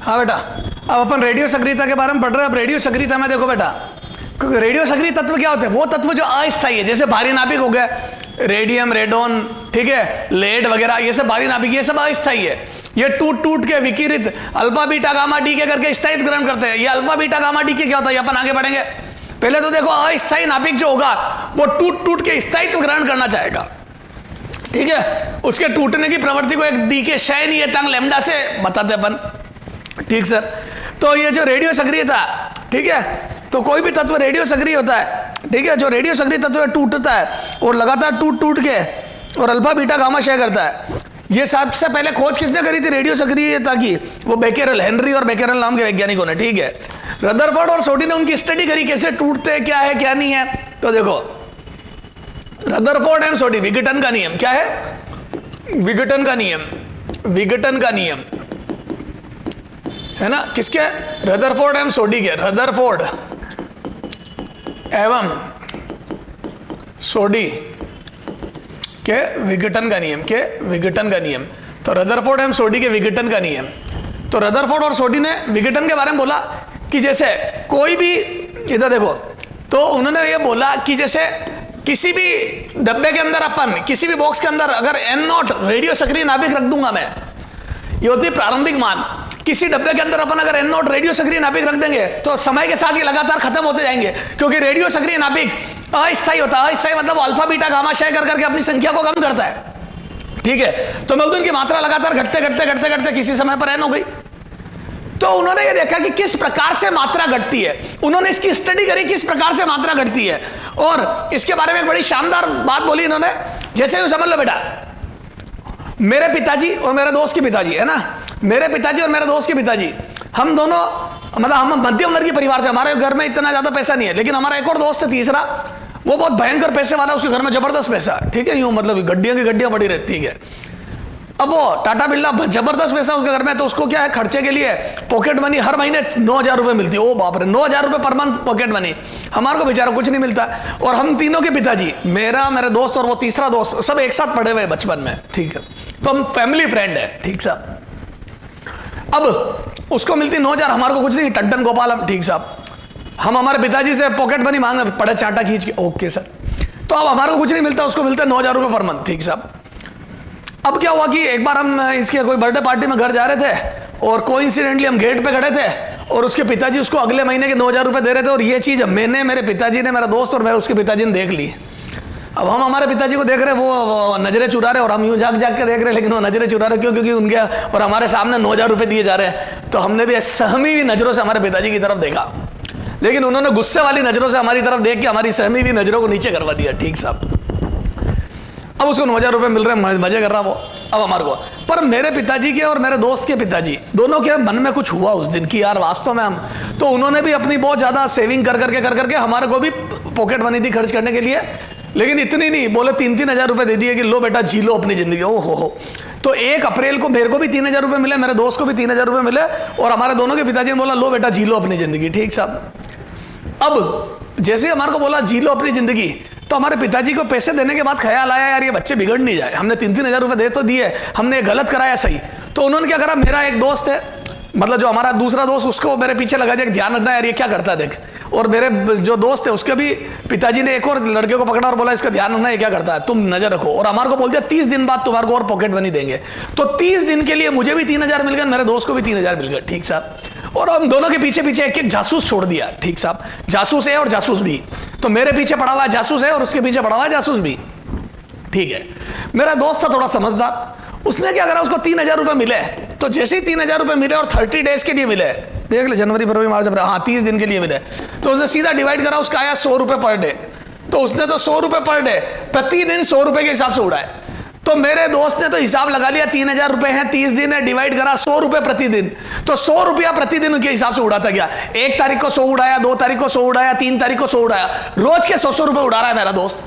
हाँ बेटा, अब अपन रेडियो सक्रियता के बारे में पढ़ रहे हैं। अब रेडियो सक्रियता में देखो बेटा, रेडियो सक्रिय तत्व क्या होते हैं? वो तत्व जो अस्थायी है, जैसे भारी नाभिक हो गया, रेडियम, रेडोन, ठीक है, लेड वगैरह, ये सब भारी नाभिक, ये सब अस्थायी है। ये टूट टूट के विकिरित अल्फा बीटा गामा डी के करके स्थायित्व ग्रहण करते हैं। ये अल्फा बीटा गामा डी के क्या होता है, अपन आगे बढ़ेंगे। पहले तो देखो, अस्थायी नाभिक जो होगा वो टूट टूट के स्थायित्व ग्रहण करना चाहेगा, ठीक है। उसके टूटने की प्रवृत्ति को एक डी के शय नियतांक लैम्डा से बताते अपन, ठीक सर। तो ये जो रेडियो सक्रिय था, ठीक है, तो कोई भी तत्व रेडियो सक्रिय होता है, ठीक है, जो रेडियो सक्रिय तत्व टूटता है और लगातार टूट टूट के और अल्फा बीटा गामा क्षय करता है। ये सबसे पहले खोज किसने करी थी रेडियो सक्रियता की? वो बेकेरेल, हेनरी और बेकेरेल नाम के वैज्ञानिकों ने, ठीक है। रदरफोर्ड और सोडी ने उनकी स्टडी करी, कैसे टूटते हैं, क्या है क्या नहीं है। तो देखो, रदरफोर्ड एंड सोडी, विघटन का नियम क्या है? विघटन का नियम, विघटन का नियम है ना, किसके? रदरफोर्ड एवं सोडी के। रदरफोर्ड एवं सोडी के विघटन का नियम, के विघटन का नियम। तो रदरफोर्ड एवं सोडी के विघटन का नियम। तो रदरफोर्ड और सोडी ने विघटन के बारे में बोला कि जैसे कोई भी, इधर देखो, तो उन्होंने ये बोला कि जैसे किसी भी डब्बे के अंदर अपन, किसी भी बॉक्स के अंदर अगर N0 रेडियो सक्रिय नाभिक रख दूंगा मैं, ये होती है प्रारंभिक मान। किसी डब्बे के अंदर अपन अगर N0 रेडियो सक्रिय नाभिक रख देंगे तो समय के साथ ये लगातार खत्म होते जाएंगे, क्योंकि रेडियो सक्रिय नाभिक अस्थायी होता है। अस्थायी मतलब अल्फा बीटा गामा क्षय कर करके अपनी संख्या को कम करता है, ठीक है। तो मैं बोलता हूं इनकी मात्रा लगातार घटते घटते घटते घटते किसी समय पर N हो गई। तो उन्होंने ये देखा कि किस प्रकार से मात्रा घटती है, उन्होंने इसकी स्टडी करी किस प्रकार से मात्रा घटती है, और इसके बारे में एक बड़ी शानदार बात बोली इन्होंने। जैसे यूं समझ लो बेटा, मेरे पिताजी और मेरे दोस्त के पिताजी, है ना, मेरे पिताजी और मेरे दोस्त के पिताजी, हम दोनों, मतलब हम मध्यम वर्गीय परिवार से, हमारे घर में इतना ज्यादा पैसा नहीं है, लेकिन हमारा एक और दोस्त है तीसरा, वो बहुत भयंकर पैसे वाला, उसके घर में जबरदस्त पैसा, ठीक है, यूं मतलब गड्डियां की गड्डियां पड़ी रहती है। अब वो टाटा बिरला जबरदस्त पैसा उसके घर में, तो उसको क्या है, खर्चे के लिए पॉकेट मनी हर महीने 9,000 रुपए मिलती है। ओ बाप रे, 9,000 रुपए पर मंथ पॉकेट मनी। हमारे को बेचारा कुछ नहीं मिलता। और हम तीनों के पिताजी, मेरा, मेरे दोस्त और वो तीसरा दोस्त, सब एक साथ पढ़े हुए बचपन में, ठीक है, तो हम फैमिली फ्रेंड है, ठीक साहब। अब उसको मिलती 9,000, हमारे को कुछ नहीं, टंटन गोपाल हम, ठीक साहब। हम हमारे पिताजी से पॉकेट मनी मांग रहे, पड़े चाटा खींच के, ओके सर। तो अब हमारे को कुछ नहीं मिलता, उसको मिलता है 9,000 रुपए पर मंथ, ठीक साहब। अब क्या हुआ कि एक बार हम इसके कोई बर्थडे पार्टी में घर जा रहे थे और कोइंसिडेंटली हम गेट पे खड़े थे और उसके पिताजी उसको अगले महीने के 9,000 रुपए दे रहे थे, और ये चीज मैंने, मेरे पिताजी ने, मेरा दोस्त और मेरे उसके पिताजी ने देख ली। अब हम हमारे पिताजी को देख रहे, वो नजरें चुरा रहे और हम यूं जाग जाग के देख रहे, लेकिन वो नजरें चुरा रहे क्यों? क्योंकि उनके और हमारे सामने 9,000 रुपए दिए जा रहे हैं। तो हमने भी सहमी हुई नजरों से हमारे पिताजी की तरफ देखा, लेकिन उन्होंने गुस्से वाली नजरों से हमारी तरफ देख के हमारी सहमी हुई नजरों को नीचे करवा दिया, ठीक साहब। अब उसको 9,000 रुपए मिल रहे हैं, मजे कर रहा वो। अब हमारे को, पर मेरे पिताजी के और मेरे दोस्त के पिताजी दोनों के मन में कुछ हुआ उस दिन की, यार वास्तव में हम, तो उन्होंने भी अपनी बहुत ज्यादा सेविंग कर करके हमारे को भी पॉकेट मनी दी खर्च करने के लिए, लेकिन इतनी नहीं, बोले 3,000 रुपए दे दिए कि लो बेटा जी लो अपनी जिंदगी। ओ हो। तो 1 अप्रैल को मेरे को भी 3,000 रुपए मिले, मेरे दोस्त को भी 3,000 रुपए मिले, और हमारे दोनों के पिताजी ने बोला लो बेटा जी लो अपनी जिंदगी, ठीक साहब। अब जैसे हमारे को बोला जी लो अपनी जिंदगी, तो हमारे पिताजी को पैसे देने के बाद ख्याल आया, यार ये बच्चे बिगड़ नहीं जाए, हमने 3,000 रुपए दे तो दिए, हमने गलत कराया सही। तो उन्होंने क्या करा, मेरा एक दोस्त है, मतलब जो हमारा दूसरा दोस्त, उसको मेरे पीछे लगा दिया, ध्यान रखना यार ये क्या करता है देख। और मेरे जो दोस्त है उसके भी पिताजी ने एक और लड़के को पकड़ा और बोला इसका ध्यान रखना, ये क्या करता है, तुम नजर रखो। और हमारे को बोल दिया 30 दिन बाद तुम्हारे को और पॉकेट मनी देंगे। तो 30 दिन के लिए मुझे भी 3,000 मिल गए, मेरे दोस्त को भी 3,000 मिल गए, ठीक साहब। और हम दोनों के पीछे पीछे एक एक जासूस छोड़ दिया, ठीक साहब। जासूस है और जासूस भी, तो मेरे पीछे पड़ा हुआ जासूस है और उसके पीछे पड़ा हुआ जासूस भी, ठीक है। मेरा दोस्त था थोड़ा समझदार, उसने क्या करा, उसको 3,000 रुपए मिले। तो जैसे ही 3,000 रुपए मिले और 30 डेज के लिए मिले, देख ले, जनवरी फरवरी मार्च अप्रैल, हाँ 30 दिन के लिए मिले, तो उसने सीधा डिवाइड करा, उसका आया 100 रुपए पर डे। तो उसने तो 100 रुपए पर डे प्रतिदिन 100 रुपए के हिसाब से उड़ाए। तो मेरे दोस्त ने तो हिसाब लगा लिया 3,000 रुपए हैं, 30 दिन है, डिवाइड करा 100 रुपए प्रतिदिन, तो 100 रुपया प्रतिदिन उनके हिसाब से उड़ाता गया। 1 तारीख को 100 उड़ाया, 2 तारीख को 100 उड़ाया, 3 तारीख को 100 उड़ाया, रोज के 100 रुपए उड़ा रहा है मेरा दोस्त।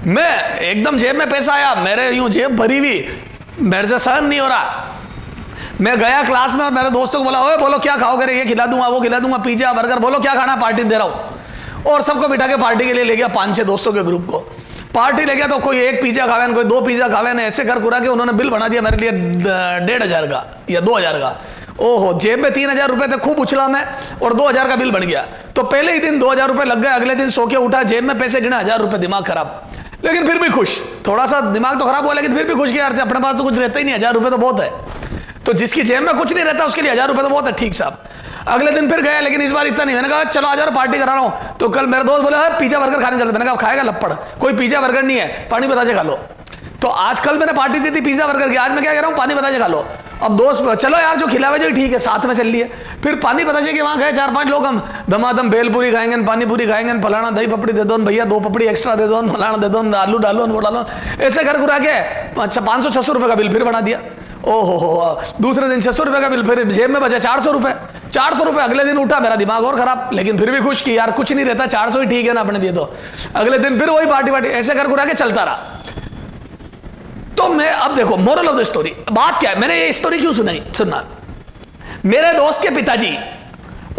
मैं एकदम जेब में पैसा आया, मेरे यूं जेब भरी हुई, मेरे से सहन नहीं हो रहा। मैं गया क्लास में और मेरे दोस्तों को बोला, ओए बोलो क्या खाओगे रे, ये खिला दूंगा वो खिला दूंगा, पिज्जा बर्गर, बोलो क्या खाना, पार्टी दे रहा हूं। और सबको बिठा के पार्टी के लिए ले गया, 5-6 दोस्तों के ग्रुप को पार्टी ले गया। तो कोई 1 पिज्जा खावे, कोई 2 पिज्जा खावे, ऐसे कर कुरा के उन्होंने बिल बना दिया मेरे लिए 1,500 का या 2,000 का। ओहो, जेब में 3,000 रुपए थे, खूब उछला मैं और 2,000 का बिल बन गया। तो पहले ही दिन 2,000 रुपए लग गए, अगले दिन सो के उठा, जेब में पैसे गिना, 1,000 रुपए, दिमाग खराब, लेकिन फिर भी खुश। थोड़ा सा दिमाग तो खराब हुआ लेकिन फिर भी खुश, किया अपने पास तो कुछ रहता ही नहीं, 1,000 रुपए तो बहुत है। तो जिसकी जेब में कुछ नहीं रहता उसके लिए 1,000 रुपए तो बहुत है, ठीक साहब। अगले दिन फिर गया, लेकिन इस बार इतना नहीं। मैंने कहा चलो आ जाओ, पार्टी करा रहा हूं। तो कल मेरा दोस्त बोला पिज्जा बर्गर खाने चलते। मैंने कहा खाएगा लपड़, कोई पिज्जा बर्गर नहीं है, पानी बताजे खा लो। तो आज कल मैंने पार्टी दी थी पिज्जा बर्गर की, आज मैं क्या कह रहा हूं, पानी बताजे खा लो। अब दोस्त चलो यार जो खिलावे जो ठीक है, साथ में चल लिए। फिर पानी बताजे के वहां गए, 4-5 लोग, हम दमादम भेलपूरी खाएंगे, पानी पूरी खाएंगे, फलाना दही पपड़ी दे दो भैया, 2 पपड़ी एक्स्ट्रा दे दो, फलाना दे दो, आलू डालो, वो डालो, ऐसे कर घुरा के 500-600 रुपए का बिल फिर बना दिया। ओहो हो, दूसरे दिन 600 रुपए का बिल, फिर जेब में बचा 400 रुपए। 400 रुपए, अगले दिन उठा, मेरा दिमाग और खराब, लेकिन फिर भी खुश की यार कुछ नहीं रहता, 400 ही ठीक है ना, अपने दिए तो। अगले दिन फिर वही पार्टी, ऐसे कर घुरा के चलता रहा। तो मैं अब देखो मोरल ऑफ द स्टोरी, बात क्या है, मैंने ये स्टोरी क्यों सुनाई, सुनना। मेरे दोस्त के पिताजी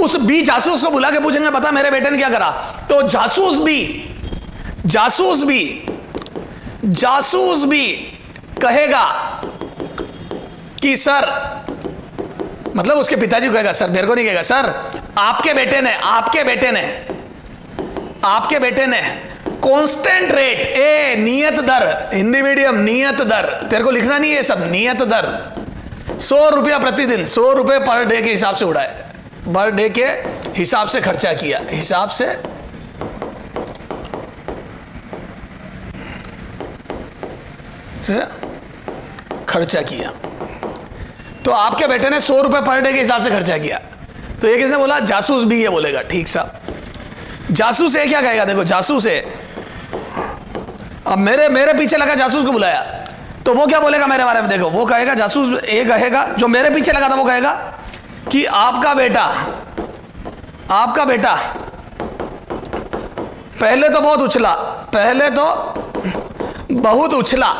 उस बी जासूस को बुला के पूछेंगे बता मेरे बेटे ने क्या करा। तो जासूस भी कहेगा कि सर, मतलब उसके पिताजी को कहेगा, सर मेरे को नहीं कहेगा, सर आपके बेटे ने कांस्टेंट रेट, ए नियत दर, हिंदी मीडियम, नियत दर, तेरे को लिखना नहीं है सब, नियत दर 100 रुपया प्रतिदिन, 100 रुपए पर डे के हिसाब से उड़ाए, पर डे के हिसाब से खर्चा किया, हिसाब से खर्चा किया। तो आपके बेटे ने 100 रुपए पर डे के हिसाब से खर्चा किया। तो ये किसने बोला, जासूस भी ये बोलेगा, ठीक साहब। जासूस ये क्या कहेगा, देखो जासूस है, अब मेरे पीछे लगा जासूस को बुलाया, तो वो क्या बोलेगा मेरे बारे में, देखो वो कहेगा, जासूस ये कहेगा, जो मेरे पीछे लगा था वो कहेगा कि आपका बेटा पहले तो बहुत उछला, पहले तो बहुत उछला,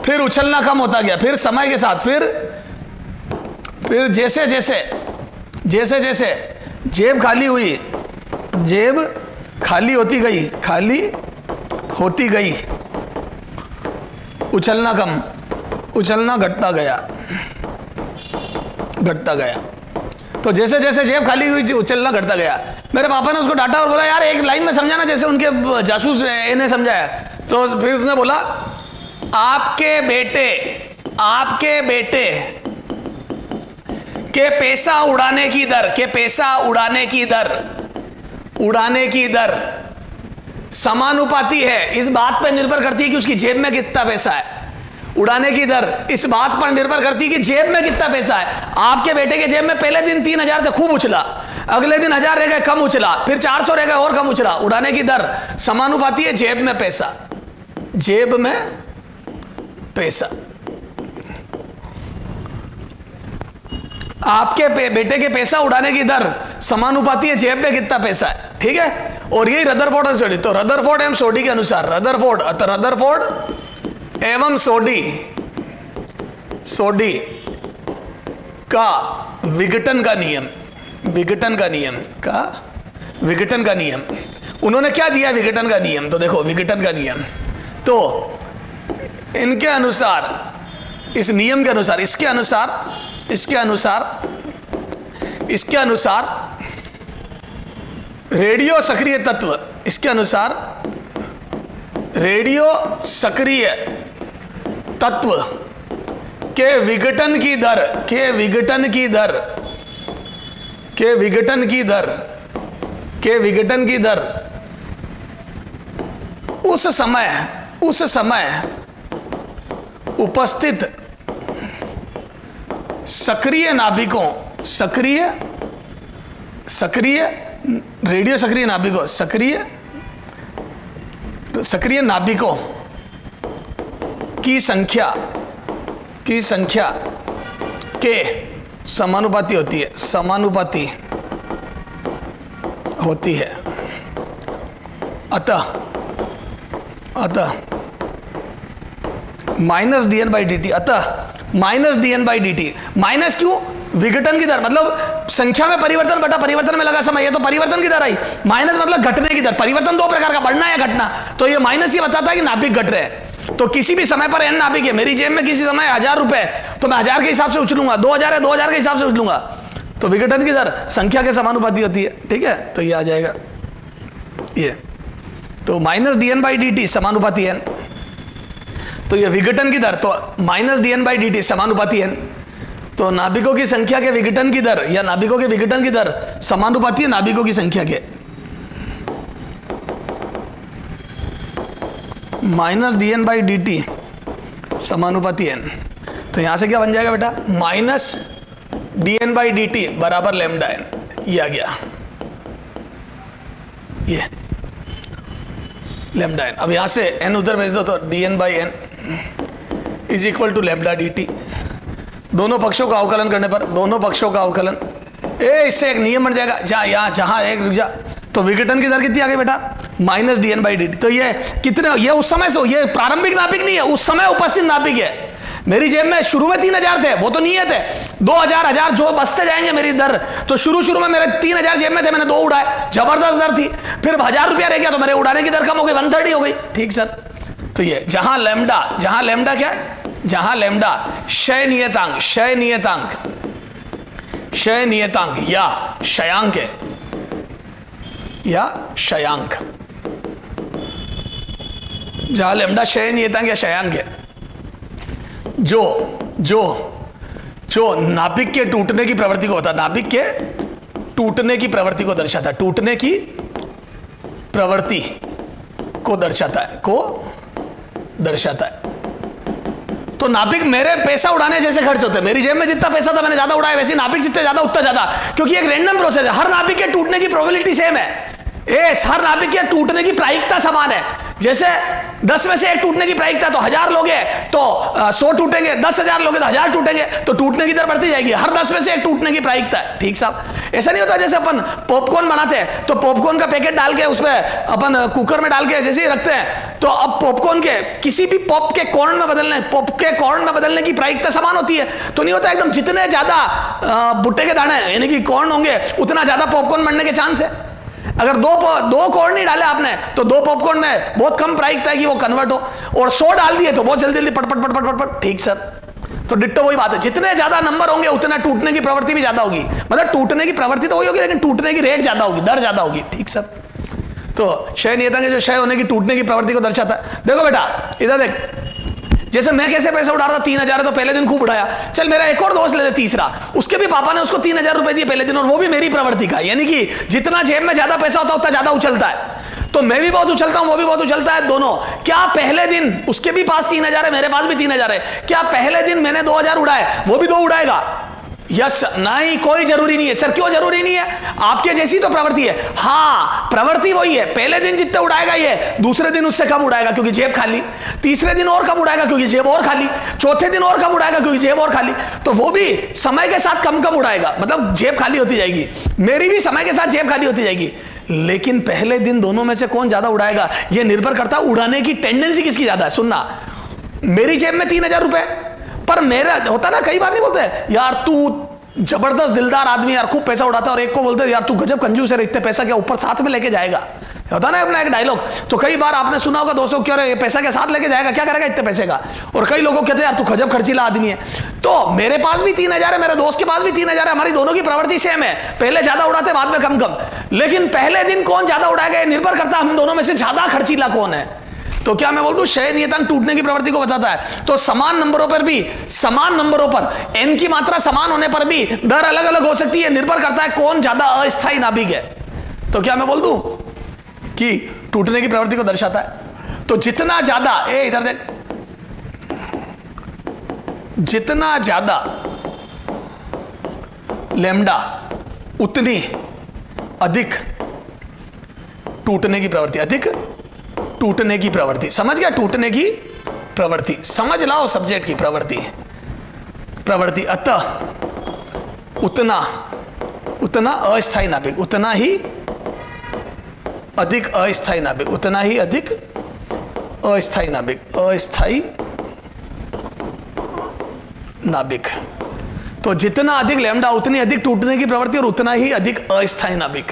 फिर उछलना कम होता गया, फिर समय के साथ, फिर जैसे जैसे जेब खाली होती गई, उछलना घटता गया। तो जैसे जैसे जेब खाली हुई, उछलना घटता गया। मेरे पापा ने उसको डांटा और बोला यार एक लाइन में समझाना, जैसे उनके जासूस ने समझाया। तो फिर उसने बोला आपके बेटे के पैसा उड़ाने की दर समानुपाती है, इस बात पर निर्भर करती है कि उसकी जेब में कितना पैसा है। उड़ाने की दर इस बात पर निर्भर करती है कि जेब में कितना पैसा है। आपके बेटे के जेब में पहले दिन 3,000 थे, खूब उछला, अगले दिन 1,000 रह गए, कम उछला, फिर 400 रह गए और कम उछला। उड़ाने की दर समानुपाती है जेब में पैसा। आपके बेटे के पैसा उड़ाने की दर समानुपाती है जेब में कितना पैसा है, ठीक है। और यही रदरफोर्ड एंड सोडी, तो रदरफोर्ड एवं सोडी के अनुसार, रदरफोर्ड एवं सोडी का विघटन का नियम, उन्होंने क्या दिया विघटन का नियम। तो देखो विघटन का नियम, तो इनके अनुसार, इस नियम के अनुसार, इसके अनुसार रेडियो सक्रिय तत्व, इसके अनुसार रेडियो सक्रिय तत्व के विघटन की दर उस समय उपस्थित सक्रिय नाभिकों की संख्या के समानुपाती होती है। अतः minus dn by dt, minus dn by dt, minus क्यों, विघटन की दर मतलब संख्या में परिवर्तन बटा परिवर्तन में लगा समय, ये तो परिवर्तन की दर आई। माइनस मतलब घटने की दर, परिवर्तन दो प्रकार का, बढ़ना या घटना। तो ये माइनस ये बताता है कि नाभिक घट रहे हैं। तो किसी भी समय पर n नाभिक है, मेरी जेब में किसी समय 1000 रुपए, तो मैं 1000 के हिसाब से उछलूंगा, 2000 है 2000 के हिसाब से उछलूंगा। तो विघटन की दर संख्या के समानुपाती होती है, ठीक है। तो ये आ जाएगा ये, तो माइनस dn/dt समानुपाती n। तो ये विघटन की दर, तो माइनस dn/dt समानुपाती n। तो नाभिकों की संख्या के विघटन की दर या नाभिकों के विघटन की दर समानुपाती है नाभिकों की संख्या के। माइनस dn/dt समानुपाती n। तो यहां से क्या बन जाएगा बेटा, माइनस dn/dt बराबर लैम्डा n। ये आ गया, ये लैम्डा n। अब यहां से n उधर भेज दो, तो dn/n is equal to lambda dt। दोनों पक्षों का अवकलन करने पर, दोनों पक्षों का अवकलन, इससे एक नियम बन जाएगा, जहां एक रुक जा। तो विघटन की दर कितनी आ गई बेटा, माइनस dn/dt। तो ये कितने, ये उस समय से, ये प्रारंभिक नाभिक नहीं है, उस समय उपस्थित नाभिक है। मेरी जेब में शुरू में 3000 थे, वो तो नियत है, 2000 1000 जो बचते जाएंगे मेरी दर। तो शुरू में मेरे 3000 जेब में थे, मैंने 2 उड़ाए, जबरदस्त दर थी। फिर 1000 रुपया रह गया, तो मेरे उड़ाने की दर कम हो गई, 130 हो गई, ठीक सर। तो ये जहां लैम्डा क्या, जहां लैम्डा क्षय नियतांक या क्षयांक है, या क्षयांक, जहां लैम्डा क्षय नियतांक या क्षयांक है, जो नाभिक के टूटने की प्रवृत्ति को होता है, नाभिक के टूटने की प्रवृत्ति को दर्शाता है, टूटने की प्रवृत्ति को दर्शाता है। तो नाभिक मेरे पैसा उड़ाने जैसे खर्च होते हैं, मेरी जेब में जितना पैसा था मैंने ज्यादा उड़ाया, वैसे नाभिक जितने ज्यादा उतना ज्यादा, क्योंकि एक रैंडम प्रोसेस है। हर नाभिक के टूटने की प्रोबेबिलिटी सेम है, हर नाभिक के टूटने की प्रायिकता समान है। जैसे 10 में से 1 टूटने की प्रायिकता, तो 1000 लोग हैं तो 100 टूटेंगे, 10,000 लोग हैं तो 1000 टूटेंगे, तो टूटने की दर बढ़ती जाएगी। हर 10 में से 1 टूटने की प्रायिकता है, ठीक साहब। ऐसा नहीं होता जैसे अपन पॉपकॉर्न बनाते हैं, तो पॉपकॉर्न का पैकेट डाल के उसमें अपन कुकर में डाल के जैसे ही रखते हैं, तो अब पॉपकॉर्न के किसी भी पॉप के कॉर्न में बदलने की प्रायिकता समान होती है। तो नहीं होता एकदम, जितने ज्यादा भुट्टे के दाने यानी कि कॉर्न होंगे, उतना ज्यादा पॉपकॉर्न बनने के चांस है। अगर दो कॉर्न नहीं डाले आपने, तो 2 पॉपकॉर्न में बहुत कम प्रायिकता है कि वो कन्वर्ट हो, और 100 डाल दिए तो बहुत जल्दी पट, ठीक सर। तो डिट्टो वही बात है, जितने ज्यादा नंबर होंगे उतना टूटने की प्रवृत्ति भी ज्यादा होगी। मतलब टूटने की प्रवृत्ति तो वही होगी, लेकिन टूटने की रेट ज्यादा होगी, दर ज्यादा होगी, ठीक सर। तो क्षय नियतांक जो क्षय होने की, टूटने की प्रवृत्ति को दर्शाता है। देखो बेटा इधर देख, जैसे मैं कैसे पैसा उड़ा रहा था, 3000 है तो पहले दिन खूब उड़ाया। चल मेरा एक और दोस्त ले ले, तीसरा, उसके भी पापा ने उसको 3000 रुपए दिए पहले दिन, और वो भी मेरी प्रवृत्ति का, यानी कि जितना जेब में ज्यादा पैसा होता है उतना ज्यादा उछलता है। तो मैं भी बहुत उछलता हूं, वो भी बहुत उछलता है, दोनों। क्या पहले दिन उसके भी पास 3000 है, मेरे पास भी 3000 है, क्या पहले दिन मैंने 2000 उड़ाए, वो भी 2 उड़ाएगा? यस, नहीं, कोई जरूरी नहीं है सर। क्यों जरूरी नहीं है? आपके जैसी तो प्रवृत्ति है। हाँ, प्रवृत्ति वही है, पहले दिन जितने उड़ाएगा ये, दूसरे दिन उससे कम उड़ाएगा क्योंकि जेब खाली, तीसरे दिन और कम उड़ाएगा क्योंकि जेब और खाली, चौथे दिन और कम उड़ाएगा क्योंकि जेब और खाली। तो वो भी समय के साथ कम उड़ाएगा, मतलब जेब खाली होती जाएगी। मेरी भी समय के साथ जेब खाली होती जाएगी। लेकिन पहले दिन दोनों में से कौन ज्यादा उड़ाएगा, यह निर्भर करता है उड़ाने की टेंडेंसी किसकी ज्यादा है। सुनना, मेरी जेब में 3000 रुपए, पर मेरा होता ना, कई बार नहीं बोलते यार तू जबरदस्त दिलदार आदमी, यार खूब पैसा उड़ाता है, और एक को बोलते यार तू गजब कंजूस है, इतने पैसा क्या ऊपर साथ में लेके जाएगा, होता ना अपना एक डायलॉग। तो कई बार आपने सुना होगा दोस्तों, क्या रे पैसा के साथ लेके जाएगा, क्या करेगा इतने पैसे का। और कई लोगों कहते हैं यार तू गजब खर्चीला आदमी है। तो मेरे पास भी 3000 है, मेरे दोस्त के पास भी 3000 है, हमारी दोनों की प्रवृत्ति सेम है, पहले ज्यादा उड़ाते बाद में कम। लेकिन पहले दिन कौन ज्यादा उड़ाएगा ये निर्भर करता है हम दोनों में से ज्यादा खर्चीला कौन है। तो क्या मैं बोल दूं, क्षय नियतांक टूटने की प्रवृत्ति को बताता है। तो समान नंबरों पर n की मात्रा समान होने पर भी दर अलग अलग हो सकती है, निर्भर करता है कौन ज्यादा अस्थायी नाभिक है। तो क्या मैं बोल दूं कि टूटने की प्रवृत्ति को दर्शाता है। तो जितना ज्यादा, इधर देख, जितना ज्यादा लैम्डा उतनी अधिक टूटने की प्रवृत्ति, अधिक टूटने की प्रवृत्ति। समझ गया, टूटने की प्रवृत्ति समझ लाओ, सब्जेक्ट की प्रवृत्ति। अतः उतना अस्थायी नाभिक, उतना ही अधिक अस्थायी नाभिक, उतना ही अधिक अस्थायी नाभिक, अस्थायी नाभिक। तो जितना अधिक लैम्डा उतनी अधिक टूटने की प्रवृत्ति, और उतना ही अधिक अस्थायी नाभिक।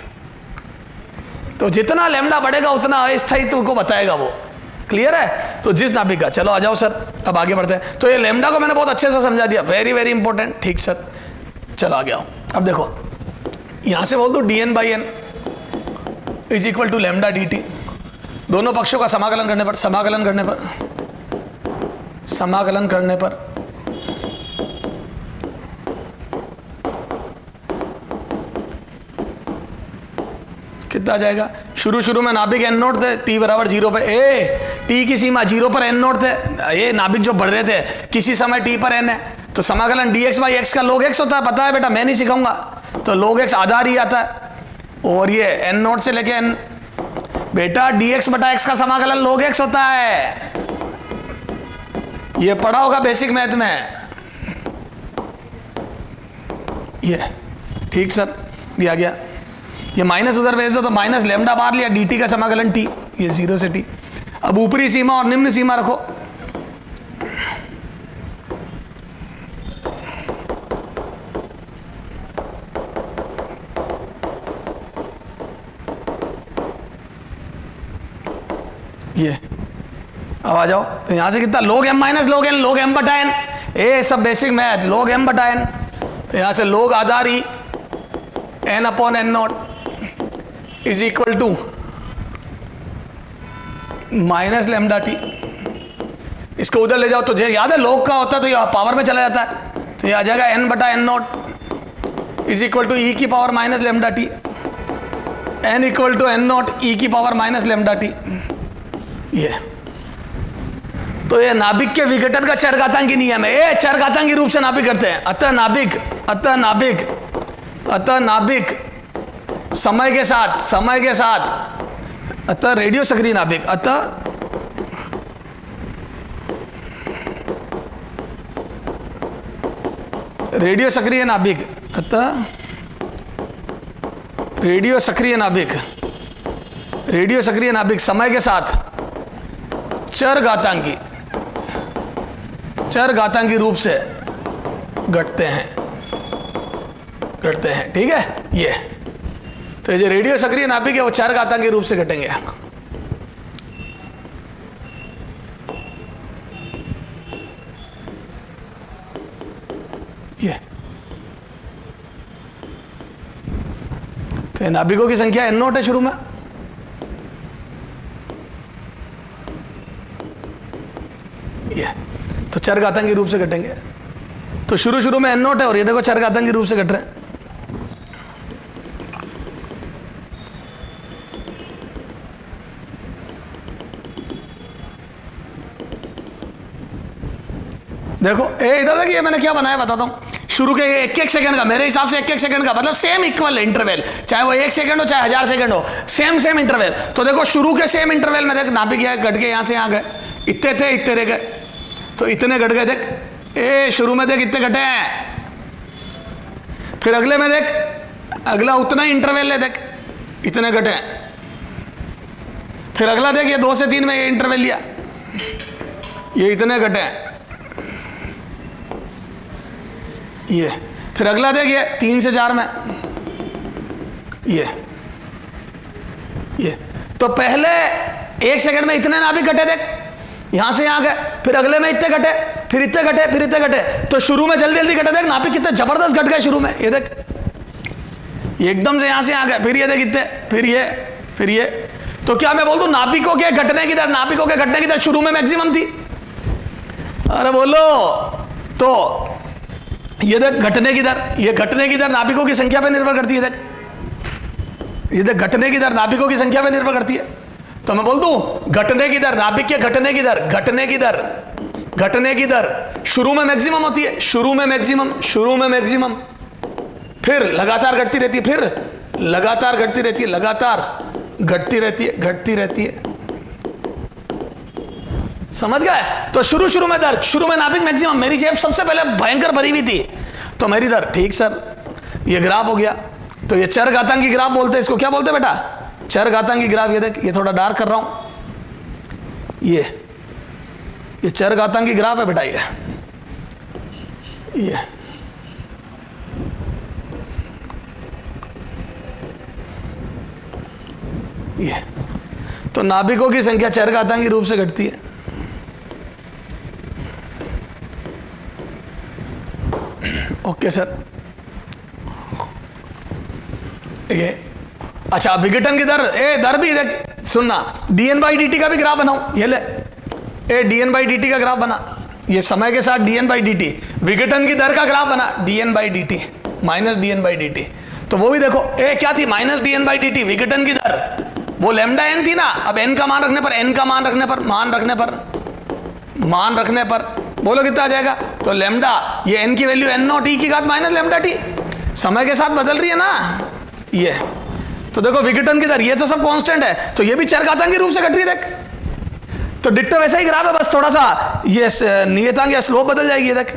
तो जितना लैम्डा बढ़ेगा उतना अस्थायित्व को बताएगा वो। क्लियर है? तो जिस नाभिक का, चलो आ जाओ सर, अब आगे बढ़ते हैं। तो ये लेमडा को मैंने बहुत अच्छे से समझा दिया, वेरी वेरी इंपॉर्टेंट, ठीक सर, चलो आगे आओ। अब देखो यहां से बोल दो dn by N is equal to lambda D T, दोनों पक्षों का समाकलन करने पर, समाकलन करने पर, समाकलन करने पर कितना आ जाएगा? शुरू में नाभिक एन नोट थे, टी बराबर 0 पे, टी की सीमा 0 पर एन नोट थे, ये नाभिक जो बढ़ रहे थे, किसी समय टी पर एन है, तो समाकलन dx बाई एक्स का log x होता है, पता है बेटा, मैं नहीं सिखाऊंगा, तो log x आधार ही आता है, और ये एन नोट से लेके एन, बेटा dx बटा x का समाकलन log x होता है, ये पढ़ा होगा बेसिक मैथ में, ये ठीक सर, दिया गया। ये माइनस उधर भेज दो, तो माइनस लेमडा बार लिया, dt का समाकलन t, ये 0 से t। अब ऊपरी सीमा और निम्न सीमा रखो, ये अब आ जाओ, तो यहां से कितना log m minus log n, log m बटा n, ये सब बेसिक मैथ, log m बटा n, तो यहां से log आधार ही n upon n not is equal to minus lambda T. इसको उधर ले जाओ, तो याद है log का होता है तो ये पावर में चला जाता है, तो ये आ जाएगा n बटा n not is equal to e की power minus lambda t, n equal to n naught e की पावर माइनस लेमडा टी। ये तो ये नाभिक के विघटन का चरघातांकी नियम है, ये चरघातांकी रूप से नाभिक करते हैं, अतः नाभिक, अतः नाभिक, अतः नाभिक समय के साथ, समय के साथ, अतः रेडियो सक्रिय नाभिक, अतः रेडियो सक्रिय नाभिक, अतः रेडियो सक्रिय नाभिक, रेडियो सक्रिय नाभिक समय के साथ चरघातांकी, चरघातांकी रूप से घटते हैं, घटते हैं, ठीक है। ये तो जो रेडियो सक्रिय नाभिक है वो चरघातांकी रूप से घटेंगे। ये तो नाभिकों की संख्या n नॉट है शुरू में, ये तो चरघातांकी रूप से घटेंगे, तो शुरू में n नॉट है और ये देखो चरघातांकी रूप से घट रहे हैं। देखो इधर देखिए मैंने क्या बनाया बताता हूं, शुरू के एक एक सेकंड का, मेरे हिसाब से एक एक सेकंड का मतलब सेम इक्वल इंटरवल, चाहे वो 1 सेकंड हो चाहे 1000 सेकंड हो, सेम इंटरवल। तो देखो शुरू के सेम इंटरवल में देख नाभिक घट के यहां से यहां गए, इतने थे इतने रह गए, तो इतने घट गए, देख शुरू में देख इतने घटे हैं, फिर अगले में देख अगला उतना ही इंटरवल ले, देख इतने घटे हैं, फिर अगला देख ये 2 से 3 में ये इंटरवल लिया, ये इतने घटे हैं, ये फिर अगला देखिए 3 से 4 में, ये तो पहले 1 सेकंड में इतने नाभिक घटे, देख यहां से यहां गए, फिर अगले में इतने घटे, फिर इतने घटे, फिर इतने घटे, तो शुरू में जल्दी जल्दी घटे, देख नाभिक कितने जबरदस्त घट गए शुरू में, ये देख एकदम से यहां से यहां गए, फिर ये देख इतने, फिर ये, तो क्या मैं बोल दूं नाभिकों के घटने की दर, नाभिकों के घटने की दर शुरू में मैक्सिमम थी, अरे बोलो, तो ये देख घटने की दर, ये घटने की दर नाभिकों की संख्या पे निर्भर करती है, देख ये देख घटने की दर नाभिकों की संख्या पे निर्भर करती है, तो मैं बोल दूं घटने की दर, नाभिक के घटने की दर, घटने की दर, घटने की दर शुरू में मैक्सिमम होती है, शुरू में मैक्सिमम, फिर लगातार घटती रहती है, फिर लगातार घटती रहती है, लगातार घटती रहती है, समझ गए। तो शुरू में दर, शुरू में नाभिक मैक्सिमम, मेरी जेब सबसे पहले भयंकर भरी हुई थी, तो मेरी दर, ठीक सर, ये ग्राफ हो गया, तो ये चरघातांकी ग्राफ बोलते हैं, इसको क्या बोलते हैं बेटा, चरघातांकी ग्राफ। ये देख ये थोड़ा डार्क कर रहा हूं, ये चरघातांकी ग्राफ है बेटा, ये तो नाभिकों की संख्या चरघातांकी रूप से घटती है, ओके सर, ये अच्छा विघटन की दर, दर भी देख सुनना, dn/dt का भी ग्राफ बनाओ, ये ले dn/dt का ग्राफ बना, ये समय के साथ dn/dt, विघटन की दर का ग्राफ बना dn/dt माइनस dn/dt, तो वो भी देखो क्या थी माइनस dn/dt विघटन की दर, वो लैम्डा n थी ना, अब n का मान रखने पर, n का मान रखने पर बोलो कितना आ जाएगा, तो लैम्डा ये n की वैल्यू n0 e की घात माइनस लैम्डा t, समय के साथ बदल रही है ना ये, तो देखो विघटन की दर, ये तो सब कांस्टेंट है, तो ये भी चरघातांकी रूप से घट रही है देख, तो डिट्टो वैसा ही ग्राफ है, बस थोड़ा सा ये नियतांक या स्लोप बदल जाएगी, ये देख,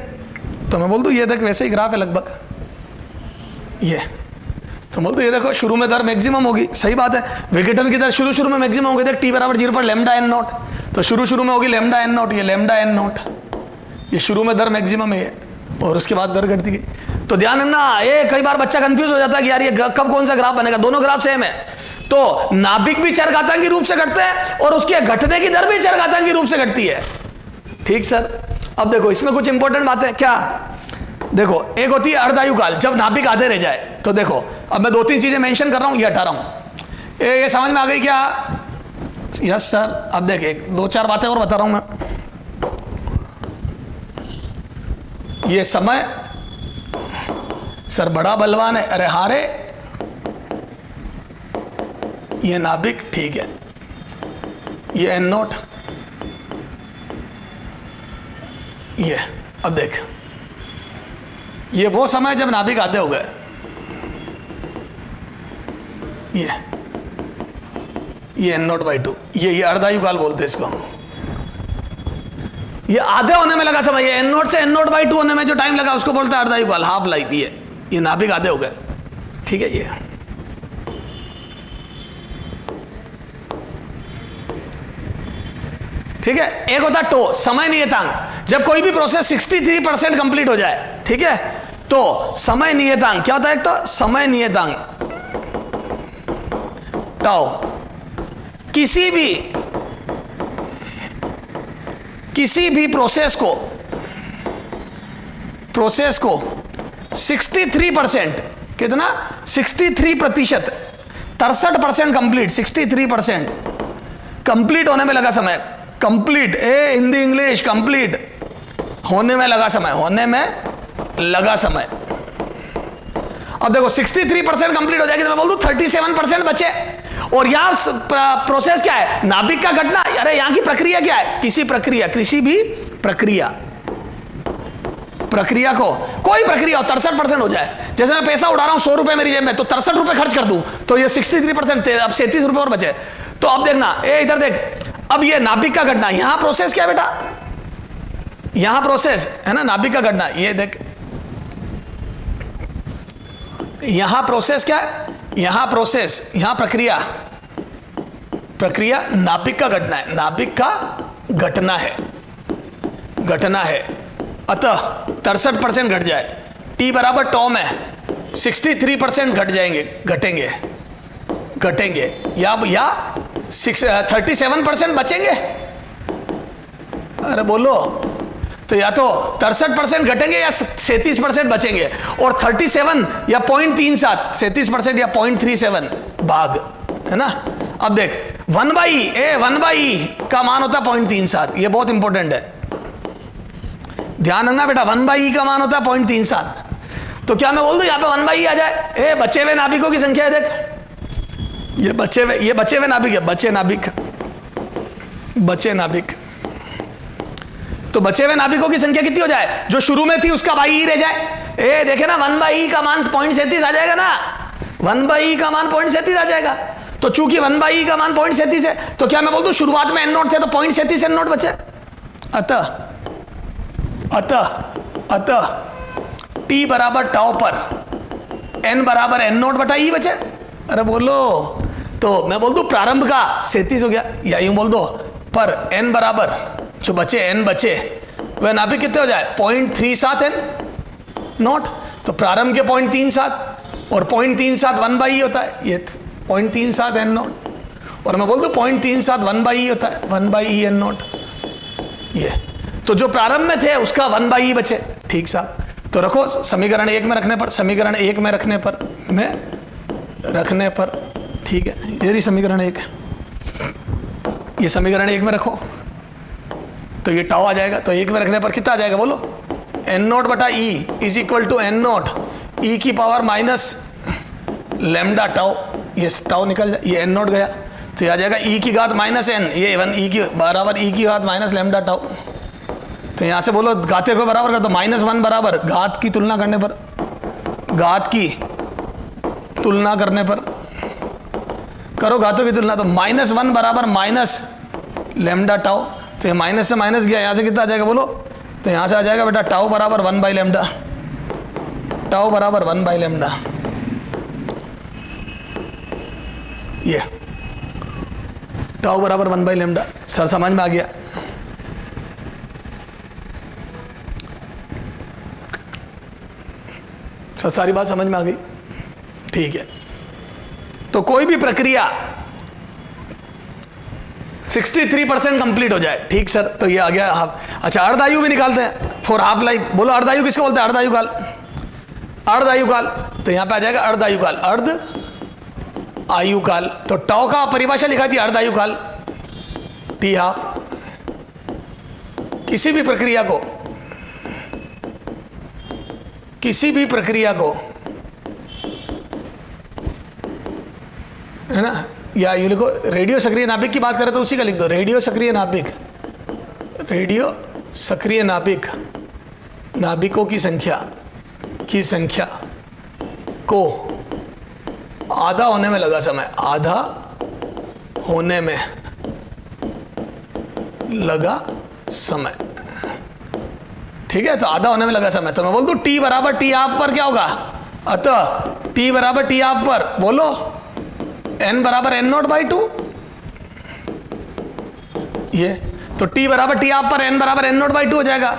तो मैं बोल दूं ये देख वैसे ही ग्राफ है लगभग, ये तो बोल दो ये देखो शुरू में दर मैक्सिमम होगी, सही बात है, विघटन की दर शुरू में मैक्सिमम होगी, देख t बराबर 0 पर लैम्डा n नॉट, तो शुरू में होगी लैम्डा n नॉट, ये लैम्डा n नॉट, ये शुरू में दर मैक्सिमम है और उसके बाद दर घटती गई, तो ध्यान रखना, ये कई बार बच्चा कंफ्यूज हो जाता है कि यार ये कब कौन सा ग्राफ बनेगा, दोनों ग्राफ सेम है, तो नाभिक भी चरघातांकी रूप से घटते हैं और उसके घटने की दर भी चरघातांकी रूप से घटती है, ठीक सर। अब देखो इसमें कुछ इंपॉर्टेंट बातें, क्या देखो, एक होती है अर्धायुकाल, जब नाभिक आधे रह जाए, तो देखो अब मैं 2-3 चीजें मेंशन कर रहा हूं, ये हटा रहा हूं, ये समझ में आ गई क्या, यस सर। अब देख 2-4 बातें और बता रहा हूं मैं, ये समय सर बड़ा बलवान है, अरे हारे, ये नाभिक ठीक है, ये n0, ये अब देख ये वो समय जब नाभिक आधे हो गए, ये n0/2, ये अर्धायुकाल बोलते हैं इसको, ये आधे होने में लगा समय, ये n0 से n0/2 होने में जो टाइम लगा उसको बोलते हैं अर्धायुकाल, हाफ लाइफ, ये नाभिक आधे हो गए, ठीक है। ये ठीक है, एक होता है टो, समय नियतांक, जब कोई भी प्रोसेस 63% कंप्लीट हो जाए, ठीक है, तो समय नियतांक क्या होता है, एक तो समय नियतांक टाउ, किसी भी प्रोसेस को 63%, कितना 63%, 63% कंप्लीट, 63% कंप्लीट होने में लगा समय, कंप्लीट हिंदी इंग्लिश कंप्लीट होने में लगा समय, अब देखो 63% कंप्लीट हो जाएगी, तो मैं बोल दूं 37% बचे, और यहां प्रोसेस क्या है, नाभिक का घटना, अरे यहां की प्रक्रिया क्या है, किसी भी प्रक्रिया को, कोई प्रक्रिया हो 63% हो जाए, जैसे मैं पैसा उड़ा रहा हूं 100 रुपए मेरी जेब में, तो 63 रुपए खर्च कर दूं, तो ये 63%, अब 37 रुपए और बचे, तो अब देखना इधर देख, अब ये नाभिक का घटना, यहां प्रोसेस क्या बेटा, यहां प्रोसेस है ना नाभिक का घटना, ये देख यहां प्रोसेस क्या है, यहां प्रक्रिया नाभिक का घटना है, नाभिक का घटना है, अतः 63% घट जाए, t बराबर टॉ में 63% घटेंगे या 37% बचेंगे, अरे बोलो, तो या तो 63% घटेंगे या 37% बचेंगे, और 37 या 0.37, 37% या 0.37 भाग, है ना। अब देख 1/e का मान होता है 0.37, ये बहुत इंपॉर्टेंट है, ध्यान रखना बेटा, 1/e का मान होता है 0.37, तो क्या मैं बोल दूं यहां पे 1/e आ जाए, बचे हुए नाभिकों की संख्या है, देख ये बचे हुए नाभिक है, बचे नाभिक, तो बचे हुए नाभिकों की संख्या कितनी हो जाए, जो शुरू में थी उसका बाई ही रह जाए, देखे ना 1/e का मान 0.37 आ जाएगा ना, 1/e का मान 0.37 आ जाएगा, तो चूंकि 1/e का मान 0.37 है, तो क्या मैं बोल दूं शुरुआत में n0 थे, तो 0.37 n0 बचे, अतः t बराबर टाउ पर n बराबर n0/e बचे, अरे बोलो, तो मैं बोल दूं प्रारंभ का 37 हो गया, या यूं बोल दो पर n बराबर जो बचे n बचे वह नाभिक कितने हो जाए 0.37 n0, तो प्रारंभ के 0.37 और 0.37 1/e होता है, ये 0.37 n0, और मैं बोल दूं 0.37 1/e होता है, 1/e n0, ये तो जो प्रारंभ में थे उसका 1/e बचे, ठीक साहब, तो रखो समीकरण 1 में रखने पर, समीकरण 1 में रखने पर ठीक है, ये रही समीकरण 1, ये समीकरण 1 में रखो तो ये टाउ आ जाएगा। तो 1 में रखने पर कितना आ जाएगा बोलो, n0 बटा e is equal to n0 e की पावर माइनस लेमडा टाउ, ये टाउ निकल जाए, ये n0 गया तो ये आ जाएगा ई की घात माइनस n, ये 1 ई की बराबर ई की घात माइनस लेमडा टाउ। तो यहाँ से बोलो घाते को बराबर कर दो, -1 बराबर घात की तुलना करने पर, घात की तुलना करने पर करो घातों की तुलना, तो -1 बराबर माइनस लेमडा टाउ। तो ये माइनस से माइनस गया, यहाँ से कितना आ जाएगा बोलो, तो यहाँ से आ जाएगा बेटा टाउ बराबर 1 बाई लेमडा, टाउ बराबर 1 बाई लेमडा। ये टाउ बराबर 1 बाई लेमडा, सर समझ में आ गया। सर सारी बात समझ में आ गई, ठीक है। तो कोई भी प्रक्रिया 63% कंप्लीट हो जाए, ठीक सर, तो ये आ गया हाफ। अच्छा अर्धायु भी निकालते हैं फॉर हाफ लाइफ, बोलो अर्धायु किसको बोलते हैं, अर्धायु काल, अर्धायु काल। तो यहां पे आ जाएगा अर्धायु काल, अर्ध आयु काल। तो टाउ का परिभाषा लिखा थी अर्धायु काल, टी हाफ। किसी भी प्रक्रिया को, किसी भी प्रक्रिया को, है ना, या यूं लिखो, रेडियो सक्रिय नाभिक की बात करें तो उसी का लिख दो, रेडियो सक्रिय नाभिक, रेडियो सक्रिय नाभिक, नाभिकों की संख्या को आधा होने में लगा समय, आधा होने में लगा समय, ठीक है। तो आधा होने में लगा समय, तो मैं बोल दूं टी बराबर टी हाफ पर क्या होगा, अतः टी बराबर टी हाफ पर बोलो n बराबर n0 बाई 2, ये तो t बराबर टी हाफ पर n बराबर n0 बाई 2 हो जाएगा।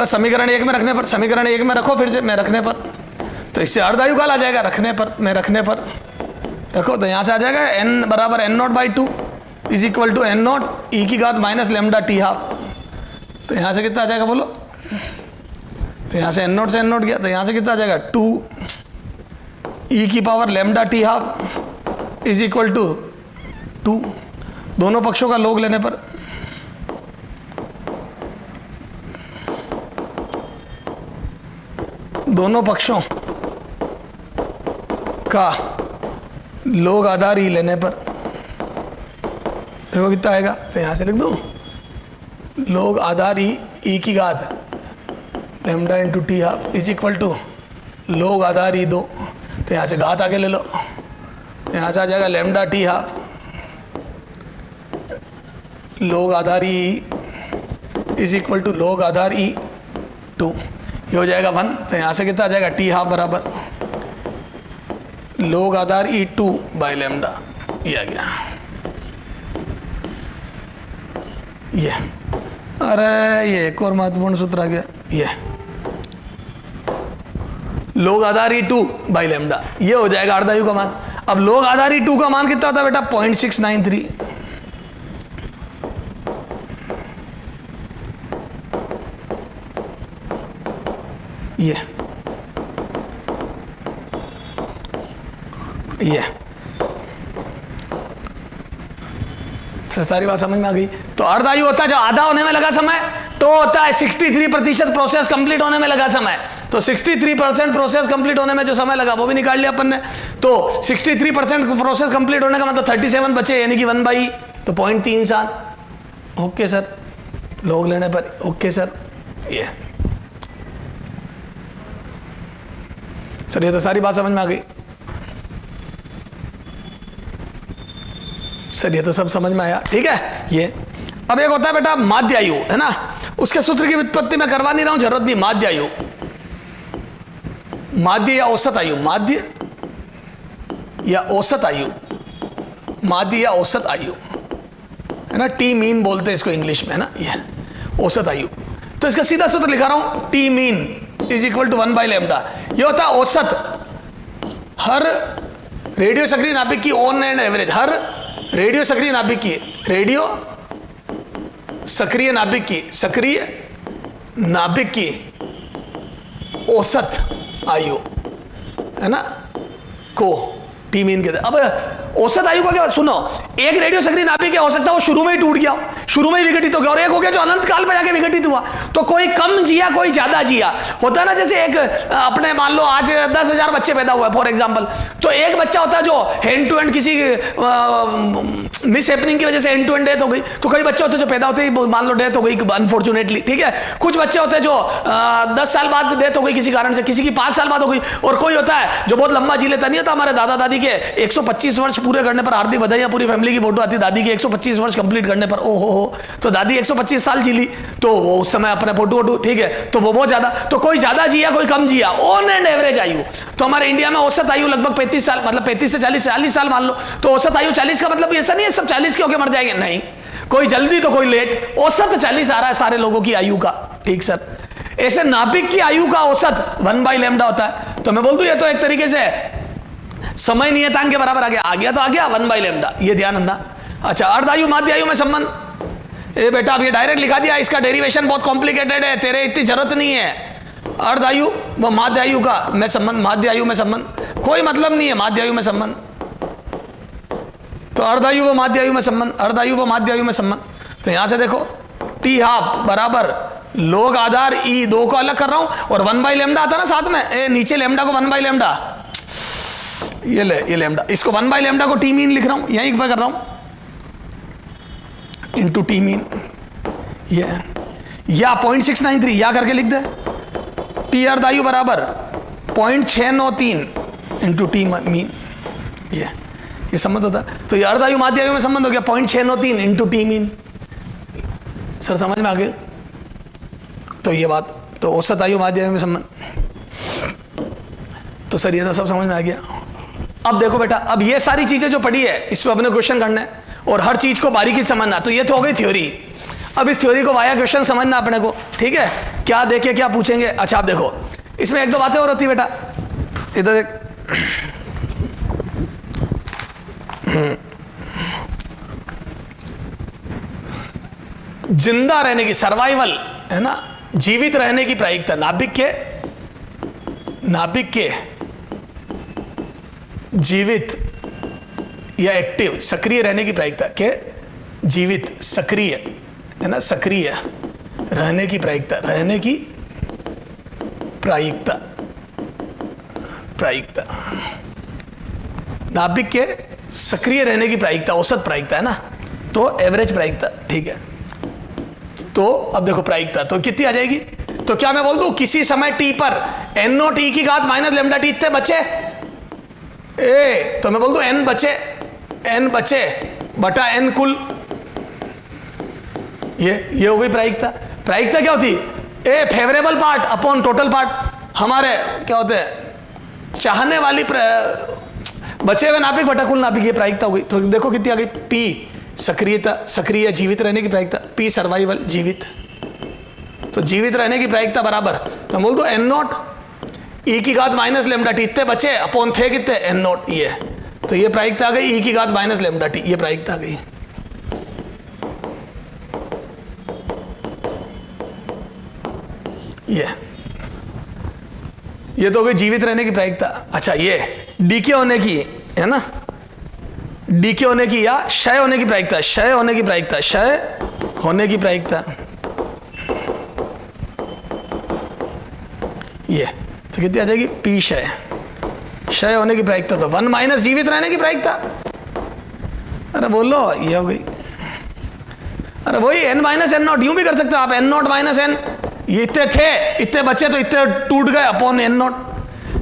समीकरण 1 में रखने पर, समीकरण 1 में रखो फिर से मैं रखने पर, तो इससे अर्धायु काल आ जाएगा, रखने पर, मैं रखने पर रखो तो यहां से आ जाएगा n बराबर n0 by 2 is equal to n0 e की घात माइनस लेमडा टी हाफ। तो यहां से कितना आ जाएगा बोलो, तो यहां से n0 से n0 गया, तो यहां से कितना आ जाएगा 2 ई की power lambda T half is equal to 2, दोनों पक्षों का लॉग लेने पर दोनों पक्षों का लॉग आधार ई लेने पर देखो कितना आएगा, तो यहां से लिख दो लॉग आधार ई की घात lambda into t half is equal to log आधार ई 2। तो यहां से घात आगे ले लो, यहाँ से आ जाएगा लेमडा टी हाफ लॉग आधार e is equal to log आधार ई 2, ये हो जाएगा 1। तो यहाँ से कितना आ जाएगा टी हाफ बराबर लॉग आधार ई 2 बाई लेमडा, ये आ गया। ये अरे ये एक और महत्वपूर्ण सूत्र आ गया, ये लॉग आधार ई 2 बाई लेमडा, ये हो जाएगा अर्धायु का मान। अब लॉग आधार ई 2 का मान कितना होता है बेटा 0.693, ये सारी बात समझ में आ गई। तो अर्धायु होता है जो आधा होने में लगा समय, तो होता है 63% प्रोसेस कंप्लीट होने में लगा समय। तो 63% प्रोसेस कंप्लीट होने में जो समय लगा वो भी निकाल लिया अपन ने। तो 63% प्रोसेस कंप्लीट होने का मतलब 37 बचे, यानी कि 1 बाई, तो 0.37। ओके सर, लॉग लेने पर ओके सर। ये सर ये तो सारी बात समझ में आ गई सर, ये तो सब समझ में आया, ठीक है। ये अब एक होता है बेटा माध्य आयु, है ना, उसके सूत्र की व्युत्पत्ति मैं करवा नहीं रहा हूं, जरूरत नहीं। माध्य आयु, माध्य या औसत आयु, माध्य या औसत आयु, माध्य या औसत आयु, है ना, टी मीन बोलते हैं इसको इंग्लिश में, है ना, ये औसत आयु। तो इसका सीधा सूत्र लिखा रहा हूं, T mean is equal to 1 by lambda. ये होता है औसत हर रेडियो सक्रिय नाभिक की ऑन एंड एवरेज, हर रेडियो सक्रिय नाभिक की, रेडियो सक्रिय नाभिक की, सक्रिय नाभिक की औसत आयु, है ना, को टी मीन कहते हैं। अब औसत आयु का क्या, सुनो, एक रेडियो सक्रिय नाभिक क्या हो सकता है वो शुरू में ही टूट गया, शुरू में ही विघटित हो गया, और एक हो गया जो अनंत काल में जाके विघटित हुआ। तो कोई कम जिया कोई ज्यादा जिया, होता है ना, जैसे एक अपने मान लो आज 10,000 बच्चे पैदा हुए फॉर एग्जांपल, तो एक बच्चा होता है जो हैंड टू हैंड किसी मिस हैपनिंग की वजह से एंड टू एंड डेथ हो गई, तो कई बच्चे होते हैं जो पैदा होते ही मान लो डेथ हो गई अनफॉर्चुनेटली, ठीक है। कुछ बच्चे होते हैं जो 10 साल बाद डेथ हो गई किसी कारण से, किसी की 5 साल बाद हो गई, और कोई होता है जो बहुत लंबा जी लेता। नहीं होता हमारे दादा दादी के 125 वर्ष पूरे करने पर, हार्दिक बधाइयां, पूरी फैमिली की फोटो आती, दादी के 125 वर्ष कंप्लीट करने पर, ओ हो, तो दादी 125 साल जी ली, तो वो उस समय अपने फोटो वोटो, ठीक है, तो वो बहुत ज्यादा, तो कोई ज्यादा जिया कोई कम जिया, ऑन एंड एवरेज आयु। तो हमारे इंडिया में औसत आयु लगभग 35 साल, मतलब 35 से 40 साल मान लो, तो औसत आयु 40 का मतलब ऐसा नहीं है सब 40 के होके मर जाएंगे, नहीं, कोई जल्दी तो कोई लेट, औसत 40 आ रहा है सारे लोगों की आयु का, ठीक सर। ऐसे नाभिक की आयु का औसत 1/λ होता है। तो मैं बोल दूं ये तो एक तरीके से समय नियतांक के बराबर आ गया तो आ गया 1/λ, ये ध्यान रखना। अच्छा, अर्धायु माध्य आयु में संबंध, ए बेटा अब ये डायरेक्ट लिखा दिया, इसका डेरिवेशन बहुत कॉम्प्लिकेटेड है, तेरे इतनी जरूरत नहीं है। अर्धायु व माध्य आयु का में संबंध, माध्य आयु में संबंध, कोई मतलब नहीं है माध्य आयु में संबंध, तो अर्धायु व माध्य आयु में संबंध, अर्धायु व माध्य आयु में संबंध। तो यहां से देखो T½ बराबर लोग आधार ई, 2 को अलग कर रहा हूं, और 1/λ आता ना साथ में, ए नीचे लैम्डा को 1/λ, ये ले, ये लैम्डा, इसको 1/λ को टी मीन लिख रहा हूं, यही मैं कर रहा हूं, इंटू टी मीन, ये या 0.693 या करके लिख दे। टी अर्धायु बराबर 0.693 इंटू टी मीन, ये संबंध होता है। तो ये अर्धायु माध्य आयु में संबंध हो गया 0.693 इंटू टी मीन। सर समझ में आ गया? तो ये बात, तो औसत आयु माध्य आयु में संबंध, तो सर ये तो सब समझ में आ गया। अब देखो बेटा, अब ये सारी चीजें जो पढ़ी है इस पर अपने क्वेश्चन करना है, और हर चीज को बारीकी से समझना। तो ये तो हो गई थ्योरी। अब इस थ्योरी को वाया क्वेश्चन समझना अपने को, ठीक है, क्या देखे क्या पूछेंगे। अच्छा आप देखो, इसमें एक दो बातें और होती है बेटा, इधर देख, जिंदा रहने की, सर्वाइवल, है ना, जीवित रहने की प्रायिकता, नाभिक के जीवित या एक्टिव, सक्रिय रहने की प्रायिकता के, जीवित सक्रिय, है ना, सक्रिय रहने की प्रायिकता, रहने की प्रायिकता, प्रायिकता, नाभिक के सक्रिय रहने की प्रायिकता, औसत प्रायिकता, है ना, तो एवरेज प्रायिकता, ठीक है। तो अब देखो प्रायिकता तो कितनी आ जाएगी, तो क्या मैं बोल दूं किसी समय t पर n0 e की घात -λ इतने बचे, ए तो मैं बोल दूं n बचे बटा n कुल, ये हो गई प्रायिकता। प्रायिकता क्या होती, a favourable part upon total part, हमारे क्या होते हैं चाहने वाली बचे हुए नाभिक बटा कुल नाभिक, ये प्रायिकता हो गई। तो देखो कितनी आ गई, p सक्रियता, सक्रिय जीवित रहने की प्रायिकता, p सर्वाइवल जीवित, तो जीवित रहने की प्रायिकता बराबर, तो बोल दो n0 e की घात -λ इतने बचे अपॉन थे कितने n0, ये तो ये प्रायिकता आ गई, e की घात -λ, ये प्रायिकता आ गई। ये तो हो गई जीवित रहने की प्रायिकता। अच्छा ये डीके होने की, है ना, डीके होने की या क्षय होने की प्रायिकता, क्षय होने की प्रायिकता, क्षय होने की प्रायिकता, ये तो कितनी आ जाएगी, पी क्षय, क्षय होने की प्रायिकता, तो 1 माइनस जीवित रहने की प्रायिकता, अरे बोलो ये हो गई, अरे वही n माइनस n0, यूं भी कर सकते हो आप, n0 माइनस n, ये इतने थे इतने बचे तो इतने टूट गए अपॉन n0,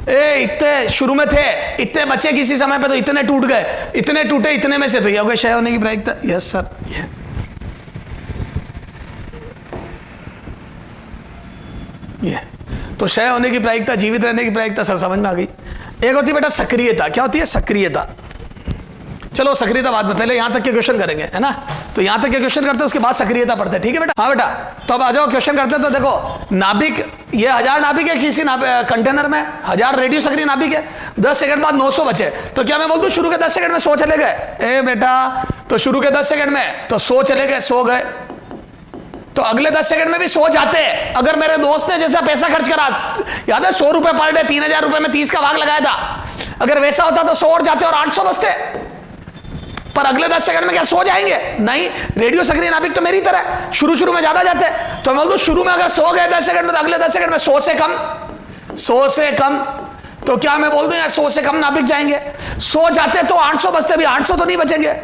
ए इतने शुरू में थे इतने बचे किसी समय पे तो इतने टूट गए, इतने टूटे इतने में से, तो ये हो गया क्षय होने की प्रायिकता। यस सर, ये तो क्षय होने की प्रायिकता, जीवित रहने की प्रायिकता सर समझ में आ गई। एक होती है बेटा सक्रियता, क्या होती है सक्रियता, चलो सक्रियता बाद में, पहले यहां तक के क्वेश्चन करेंगे, है ना, तो यहां तक के क्वेश्चन करते हैं उसके बाद सक्रियता पढ़ते हैं, ठीक है बेटा। हाँ बेटा, तो अब आ जाओ क्वेश्चन करते हैं। तो देखो नाभिक, ये 1000 नाभिक है किसी कंटेनर में, 1000 रेडियो सक्रिय नाभिक है, 10 सेकंड बाद 900 बचे, तो क्या मैं बोल दूं शुरू के 10 सेकंड में 100 चले गए, ए बेटा तो शुरू के 10 सेकंड में तो 100 चले गए, 100 गए, तो अगले 10 सेकंड में भी 100 जाते हैं। अगर मेरे दोस्त ने जैसा पैसा खर्च करा, याद है 100 रुपए पर डे, 3000 रुपए में 30 का भाग लगाया था, अगर वैसा होता तो 100 और जाते और 800 बचते। पर अगले 10 सेकंड में क्या 100 जाएंगे? नहीं। रेडियो सक्रिय नाभिक तो मेरी तरह शुरू शुरू में ज्यादा जाते हैं, तो मैं बोल दूं शुरू में अगर 100 गए 10 सेकंड में, तो अगले 10 सेकंड में 100 से कम, 100 से कम। तो क्या मैं बोल दूं यार 100 से कम नाभिक जाएंगे? 100 जाते तो 800 बचते, भी 800 तो नहीं बचेंगे।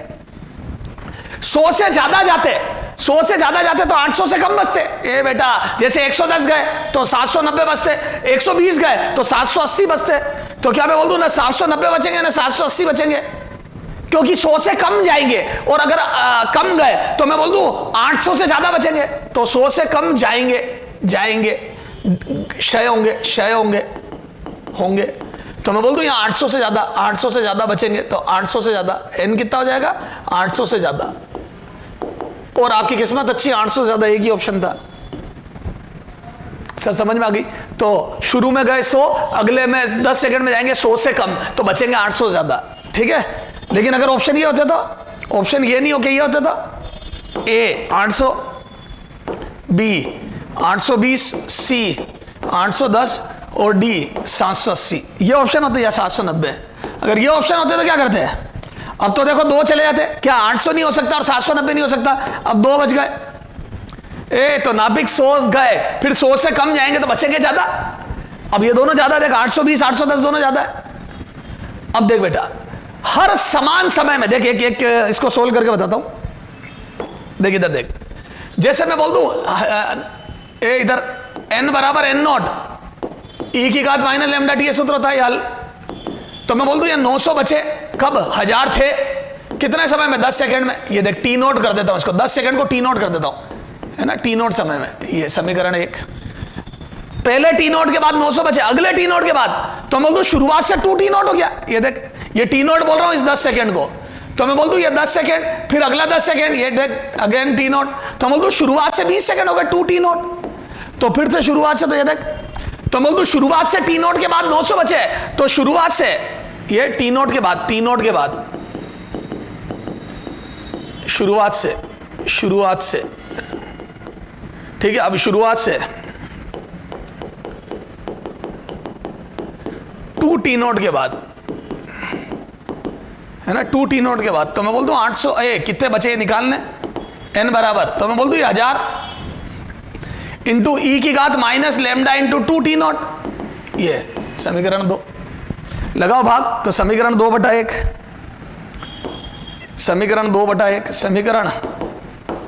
100 से ज्यादा जाते, 100 से ज्यादा जाते तो 800 से कम बचते। ए बेटा, जैसे 110 गए तो 790 बचते, 120 गए तो 780 बचते। तो क्या मैं बोल दूं ना 790 बचेंगे ना 780 बचेंगे, क्योंकि 100 से कम जाएंगे। और अगर कम गए तो मैं बोल दूं 800 से ज्यादा बचेंगे। तो 100 से कम जाएंगे, जाएंगे, क्षय होंगे, क्षय होंगे, होंगे। तो मैं बोल दूं यहाँ 800 से ज्यादा, 800 से ज्यादा बचेंगे। तो 800 से ज्यादा, n कितना हो जाएगा? 800 से ज्यादा। और आपकी किस्मत अच्छी, 800 से ज्यादा एक ही ऑप्शन था। सर समझ में आ गई? तो शुरू में गए 100, अगले में 10 सेकंड में जाएंगे 100 से कम, तो बचेंगे 800 से ज्यादा। ठीक है। लेकिन अगर ऑप्शन ये होते तो, ऑप्शन ये नहीं हो के ये होते तो, ए 800, बी 820, सी 810 और डी 780, ये ऑप्शन होते या 790। अगर ये ऑप्शन होते तो क्या करते हैं? अब तो देखो 2 चले जाते, क्या 800 नहीं हो सकता और 790 नहीं हो सकता? अब 2 बच गए। ए तो नाभिक 100 गए, फिर 100 से कम जाएंगे तो बचेंगे ज्यादा। अब ये दोनों ज्यादा, देख 820 810 दोनों ज्यादा है। अब देख बेटा, हर समान समय में देख, एक इसको सोल्व करके बताता हूं। देख इधर देख, जैसे मैं बोल दूं ए इधर n बराबर n नॉट e की घात माइनस लैम्डा टी, सूत्र होता है हल। तो मैं बोल दूं ये 900 बचे, कब? 1000 थे कितने समय में? 10 सेकंड में। ये देख टी नोट कर देता हूं इसको, 10 सेकंड को टी नोट कर देता हूं, है ना, टी नोट समय में। ये समीकरण 1, पहले टी नोट के बाद 900 बचे, अगले टी नोट के बाद तो मैं बोल दूं शुरुआत से 2 टी नोट हो गया। ये देख, ये टी नोट बोल रहा हूं इस 10 सेकंड को, तो मैं बोल दूं ये 10 सेकंड, फिर अगला 10 सेकंड, ये देख अगेन टी नोट, तो मैं बोल दूं शुरुआत से 20 सेकंड हो गए 2 टी नोट। तो फिर से शुरुआत से, तो ये देख, तो मैं बोल दूं शुरुआत से टी नोट के बाद 900 बचे, तो शुरुआत से ये टी नोट के बाद, टी नोट के बाद, शुरुआत से, शुरुआत से, ठीक है। अब शुरुआत से 2 टी नोट के बाद, है ना, 2 टी नोट के बाद, तो मैं बोल दूं 800, कितने बचे निकालने? n बराबर, तो मैं बोल दूं 1000 इंटू ई की घात minus lambda into 2 T note. ये समीकरण 2 लगाओ भाग, तो समीकरण 2/1, समीकरण 2/1, समीकरण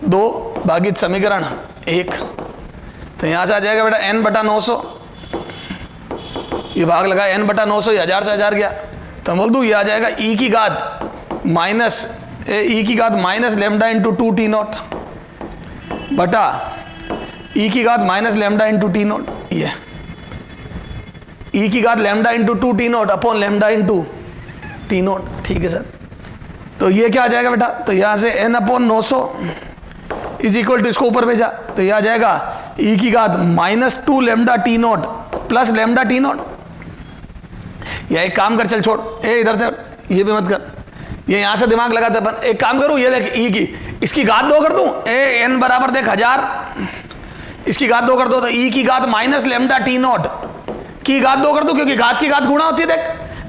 2 भागित समीकरण 1। तो यहां से आ जाएगा बेटा n/900, ये भाग लगा n/900, ये 1000 से 1000 गया। तो बोल दूं ये आ जाएगा e की घात minus lambda into 2 T note बटा e की घात minus lambda into T note. ये e की घात lambda into 2 T naught upon lambda into T note. ठीक है सर। तो ये क्या आ जाएगा बेटा? तो यहां से n/900 इज इक्वल टू, इसको ऊपर भेजा, तो यह आ जाएगा e की घात minus 2 lambda T note plus lambda T note. या एक काम कर, चल छोड़, इधर से ये भी मत कर, ये यहां से दिमाग लगाते अपन। एक काम करूं, ये देख e की, इसकी घात 2 कर दूं, n बराबर देख 1000, इसकी घात 2 कर दो, तो e की घात माइनस लैम्डा टी नोट की घात 2 कर दो, क्योंकि घात की घात गुणा होती है, देख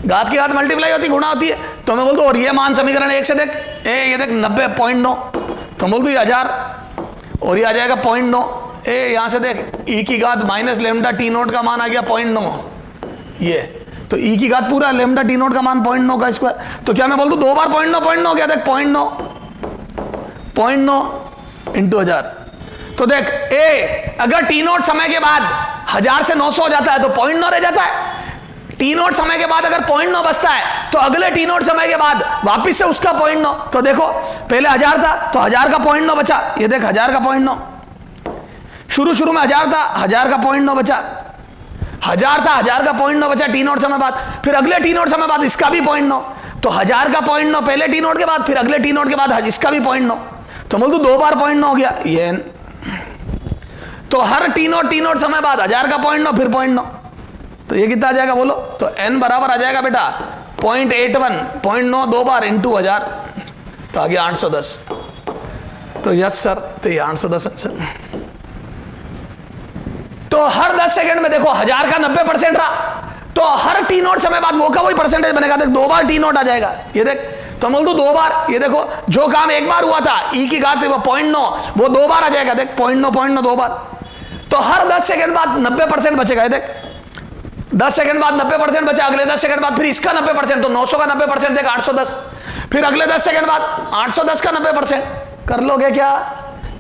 घात की घात मल्टीप्लाई होती है, गुणा होती है। तो मैं बोल दूं, और ये मान समीकरण 1 से देख, ये देख 90.9, तो बोल दूं 1000 और ये आ जाएगा 0.9। यहां से देख e की घात माइनस लैम्डा टी नोट का मान आ गया 0.9। ये तो e की घात पूरा लैम्डा टी नोट का मान 0.9 का स्क्वायर। तो क्या मैं बोल दूं 2 बार 0.9 क्या देख 0.9 इंटू 1000। तो देख अगर टी नोट समय के बाद 1000 से 900 हो जाता है तो 0.9 रह जाता है। टी नोट समय के बाद अगर 0.9 बचता है तो अगले टी नोट समय के बाद वापिस से उसका 0.9। तो देखो पहले 1000 था तो 1000 का 0.9 बचा, ये देख 1000 का 0.9, शुरू में 1000 था, 1000 का 0.9 बचा, 1000 था, 1000 का 0.9 बचा टी नोट समय बाद, फिर अगले टी नोट समय बाद इसका भी 0.9, तो 1000 का 0.9 पहले टी नोट के बाद, फिर अगले टी नोट के बाद इसका भी 0.9, तो बोल दो 2 बार 0.9 हो गया ये। तो हर टी नोट समय बाद 1000 का 0.9 फिर 0.9, तो ये कितना आ जाएगा बोलो? तो n बराबर आ जाएगा बेटा 0.81, 0.9 2 बार इंटू 1000, तो आ गया 810। तो यस सर, तो ये 810 आंसर। तो हर 10 सेकंड में देखो 1000 का 90% रहा, तो हर टी नोट समय बाद वो का वही परसेंटेज बनेगा। देख 2 बार टी नोट आ जाएगा, ये देख। तो बोल दो 2 बार, ये देखो जो काम 1 बार हुआ था ई की घात 0.9 वो 2 बार आ जाएगा, देख 0.9 2 बार। तो हर 10 सेकंड बाद 90% बचेगा, ये देख 10 सेकंड बाद 90% बचा, अगले 10 सेकंड बाद फिर इसका 90%, तो 900 का 90% देख 810, फिर अगले 10 सेकंड बाद 810 का 90%, कर लोगे क्या?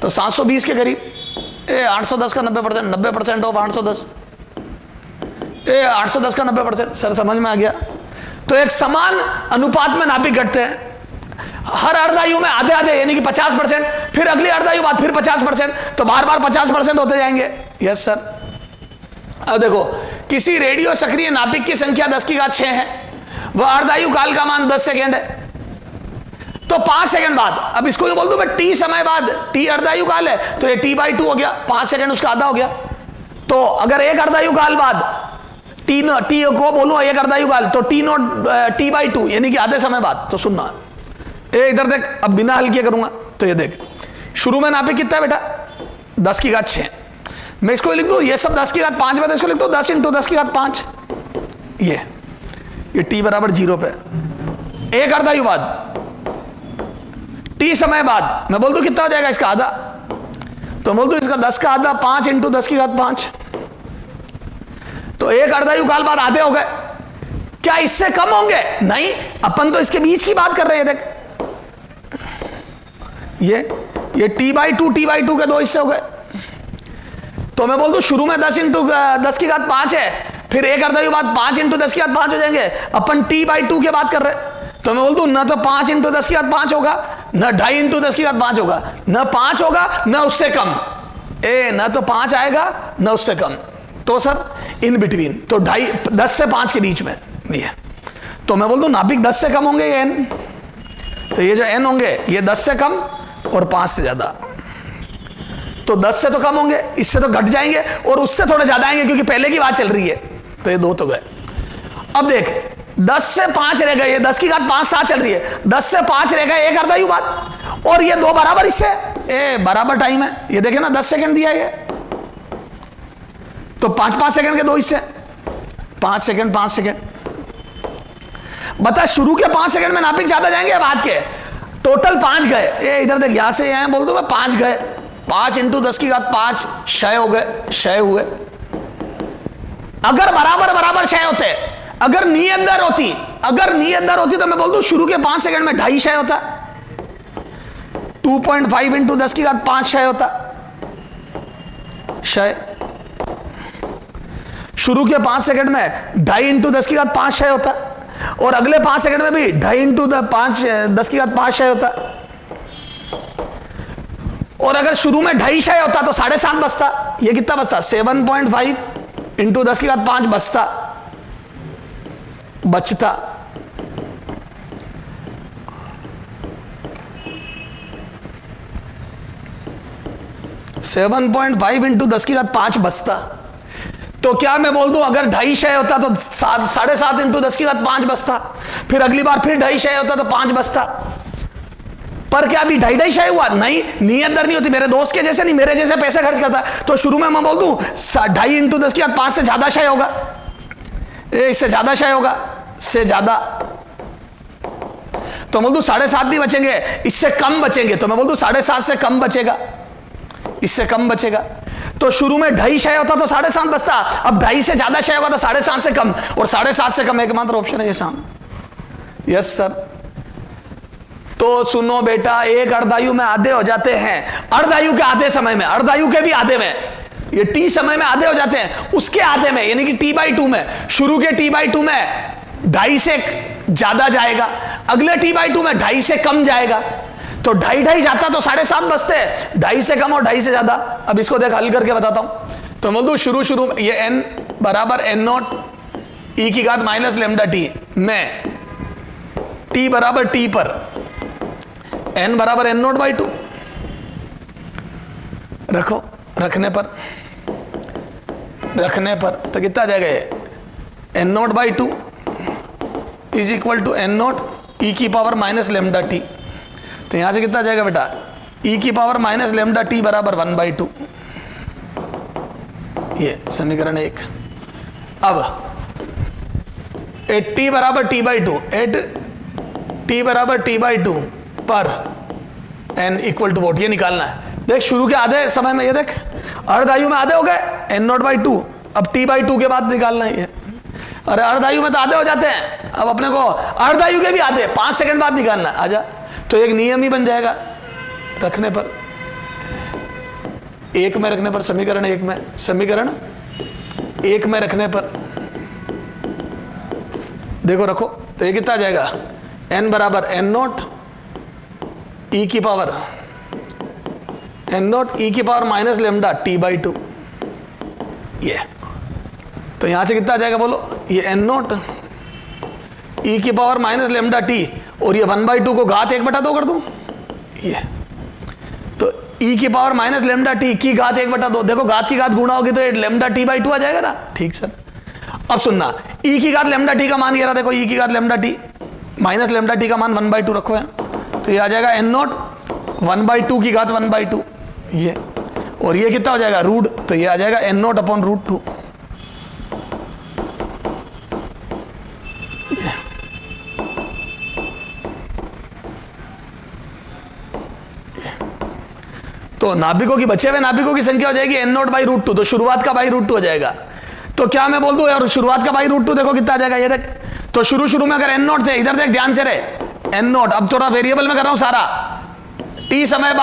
तो 720 के करीब। 810 का 90%, 90% ऑफ 810, 810 का 90%। सर समझ में आ गया? तो एक समान अनुपात में नाभिक घटते हैं हर अर्धायु में आधे आधे, यानी कि 50%, फिर अगली अर्धायु बाद फिर 50%, तो बार बार 50% होते जाएंगे। Yes sir. अब देखो किसी रेडियो सक्रिय नाभिक की संख्या 10 की घात 6 है, वह अर्धायु काल का मान 10 सेकेंड है। तो 5 सेकंड बाद, अब इसको ये बोल दूं मैं टी समय बाद, टी अर्धायु काल है तो ये t/2 हो गया, 5 सेकंड उसका आधा हो गया। तो अगर एक अर्धायु काल बाद टी को बोलूं एक अर्धायु काल, तो टी नोट t/2 यानी कि आधे समय बाद। तो सुनना इधर देख, अब बिना हल किए करूंगा। तो ये देख शुरू में नाभिक कितना है बेटा? 10 की घात 6। मैं इसको लिख दूं, ये सब 10 की घात 5 में, तो इसको लिख दूं 10 × 10 की घात 5। ये t बराबर 0 पे एक अर्धायु बाद टी समय बाद मैं बोल दूं कितना हो जाएगा इसका आधा, तो बोल दूं इसका 10 का आधा 5 × 10 की घात 5। तो एक अर्धायु काल बाद आधे हो गए। क्या इससे कम होंगे? नहीं, अपन तो इसके बीच की बात कर रहे हैं। देख ये t/2 के 2 हिस्से हो गए। तो मैं बोल दूं शुरू में 10 × 10 की घात 5 है, फिर एक अर्धायु बाद 5 × 10 की घात 5 हो जाएंगे। अपन t/2 की बात कर रहे हैं, तो मैं बोल दूं न तो 5 × 10 की घात 5 होगा, न 2.5 × 10 की घात 5 होगा, न 5 होगा न उससे कम। न तो 5 आएगा न उससे कम, तो सर इन बिटवीन, तो 10 से 5 के बीच में ये। तो मैं बोल दूं नाभिक 10 से कम होंगे ये n, तो ये जो n होंगे ये 10 से कम और 5 से ज्यादा। तो 10 से तो कम होंगे, इससे तो घट जाएंगे, और उससे थोड़े ज्यादा आएंगे क्योंकि पहले की बात चल रही है। तो ये 2 तो गए। अब देख 10 से 5 रह गए, ये 10 की घात 5 7 चल रही है, 10 से 5 रह गए एक अर्धायु बाद, और ये 2 बराबर इससे बराबर टाइम है। ये देखे ना 10 सेकंड दिया ये, तो 5 सेकंड के 2 हिस्से, 5 सेकंड 5 सेकंड। बता शुरू के 5 सेकंड में नाभिक ज्यादा जाएंगे बाद के? टोटल 5 गए। इधर देख यहां से यहां बोल दो मैं 5 गए, 5 × 10 की घात 5 क्षय हो गए, क्षय हुए। अगर बराबर बराबर क्षय होते, अगर नियत दर होती, तो मैं बोल दूं शुरू के 5 सेकंड में 2.5 क्षय होता, 2.5 × 10 की घात 5 क्षय होता, क्षय। शुरू के 5 सेकंड में 2.5 × 10 की घात 5 क्षय होता, और अगले 5 सेकंड में भी 2.5 × 10 की घात 5 क्षय होता। और अगर शुरू में 2.5 क्षय होता तो 7.5 बचता। ये कितना बचता? 7.5 × 10 की घात 5 बचता। 7.5 × 10 की घात 5 बचता। तो क्या मैं बोल दूं अगर 2.5 क्षय होता तो 7.5 × 10 की घात 5 बचता, फिर अगली बार फिर 2.5 क्षय होता तो 5 बचता। पर क्या अभी 2.5 क्षय हुआ? नहीं, नियत दर नहीं होती। मेरे दोस्त के जैसे नहीं, मेरे जैसे पैसे खर्च करता, तो शुरू में मैं बोल दूं 2.5 × 10 की घात 5 से ज्यादा क्षय होगा, इससे ज्यादा क्षय होगा, से ज्यादा। तो बोल दूं 7.5 भी बचेंगे, इससे कम बचेंगे, तो मैं बोल दूं 7.5 से कम बचेगा, इससे कम बचेगा। तो शुरू में 2.5 क्षय होता तो 7.5 बचता, अब 2.5 से ज्यादा क्षय होगा तो 7.5 से कम, और 7.5 से कम एकमात्र ऑप्शन है ये सामने। Yes sir. तो सुनो बेटा, एक अर्धायु में आधे हो जाते हैं, अर्धायु के आधे समय में, अर्धायु के भी आधे में, ये टी समय में आधे हो जाते हैं, उसके आधे में यानी कि t/2 में, शुरू के t/2 में 2.5 से ज्यादा जाएगा, अगले t/2 में 2.5 से कम जाएगा। तो 2.5 जाता तो 7.5 बचते, 2.5 से कम और 2.5 से ज्यादा। अब इसको देख हल करके बताता हूं। तो बोल दो शुरू में ये n बराबर n0 e की घात माइनस लैम्डा टी में t बराबर t पर n बराबर n0/2 रखो, रखने पर तो कितना आ जाएगा ये n0/2 is equal to n0 e की पावर माइनस लैम्डा टी। तो यहां से कितना आ जाएगा बेटा? e की पावर माइनस लैम्डा टी बराबर 1/2। ये समीकरण 1। अब 8t बराबर t/2, 8t बराबर t/2 पर n इक्वल टू वोट, ये निकालना है। देख शुरू के आधे समय में, ये देख अर्ध आयु में आधे हो गए n0/2, अब t/2 के बाद निकालना है ये। अरे अर्ध आयु में तो आधे हो जाते हैं, अब अपने को अर्ध आयु के भी आधे 5 सेकंड बाद निकालना है। आजा, तो एक नियम ही बन जाएगा रखने पर, 1 में रखने पर, समीकरण 1 में, समीकरण 1 में रखने पर देखो रखो तो ये कितना आ जाएगा, n बराबर n0 e की पावर n0 e की पावर माइनस लेमडा t/2। ये तो यहां से कितना आ जाएगा बोलो, ये n0 e की पावर माइनस लेमडा t, और ये 1/2 को घात 1/2 कर दूं, ये तो e की पावर माइनस लेमडा t की घात 1/2। देखो घात की घात गुणा होगी तो ये लेमडा t/2 आ जाएगा ना। ठीक सर, अब सुनना, e की घात लेमडा t का मान ये रहा, देखो e की घात lambda t minus lambda t का मान 1/2 रखो है, तो ये आ जाएगा n0 1/2 की घात 1/2, ये, और ये कितना हो जाएगा रूट, तो ये आ जाएगा n0 अपॉन √2। तो नाभिकों की, बचे हुए नाभिकों की संख्या हो जाएगी n0/√2, तो शुरुआत का √2 हो जाएगा। तो क्या मैं बोल दूं यार, शुरुआत का √2 देखो कितना आ जाएगा, ये देख, तो शुरू में अगर n0 थे, इधर देख ध्यान से रहे, n0, अब थोड़ा वेरिएबल में कर रहा हूं सारा, t समय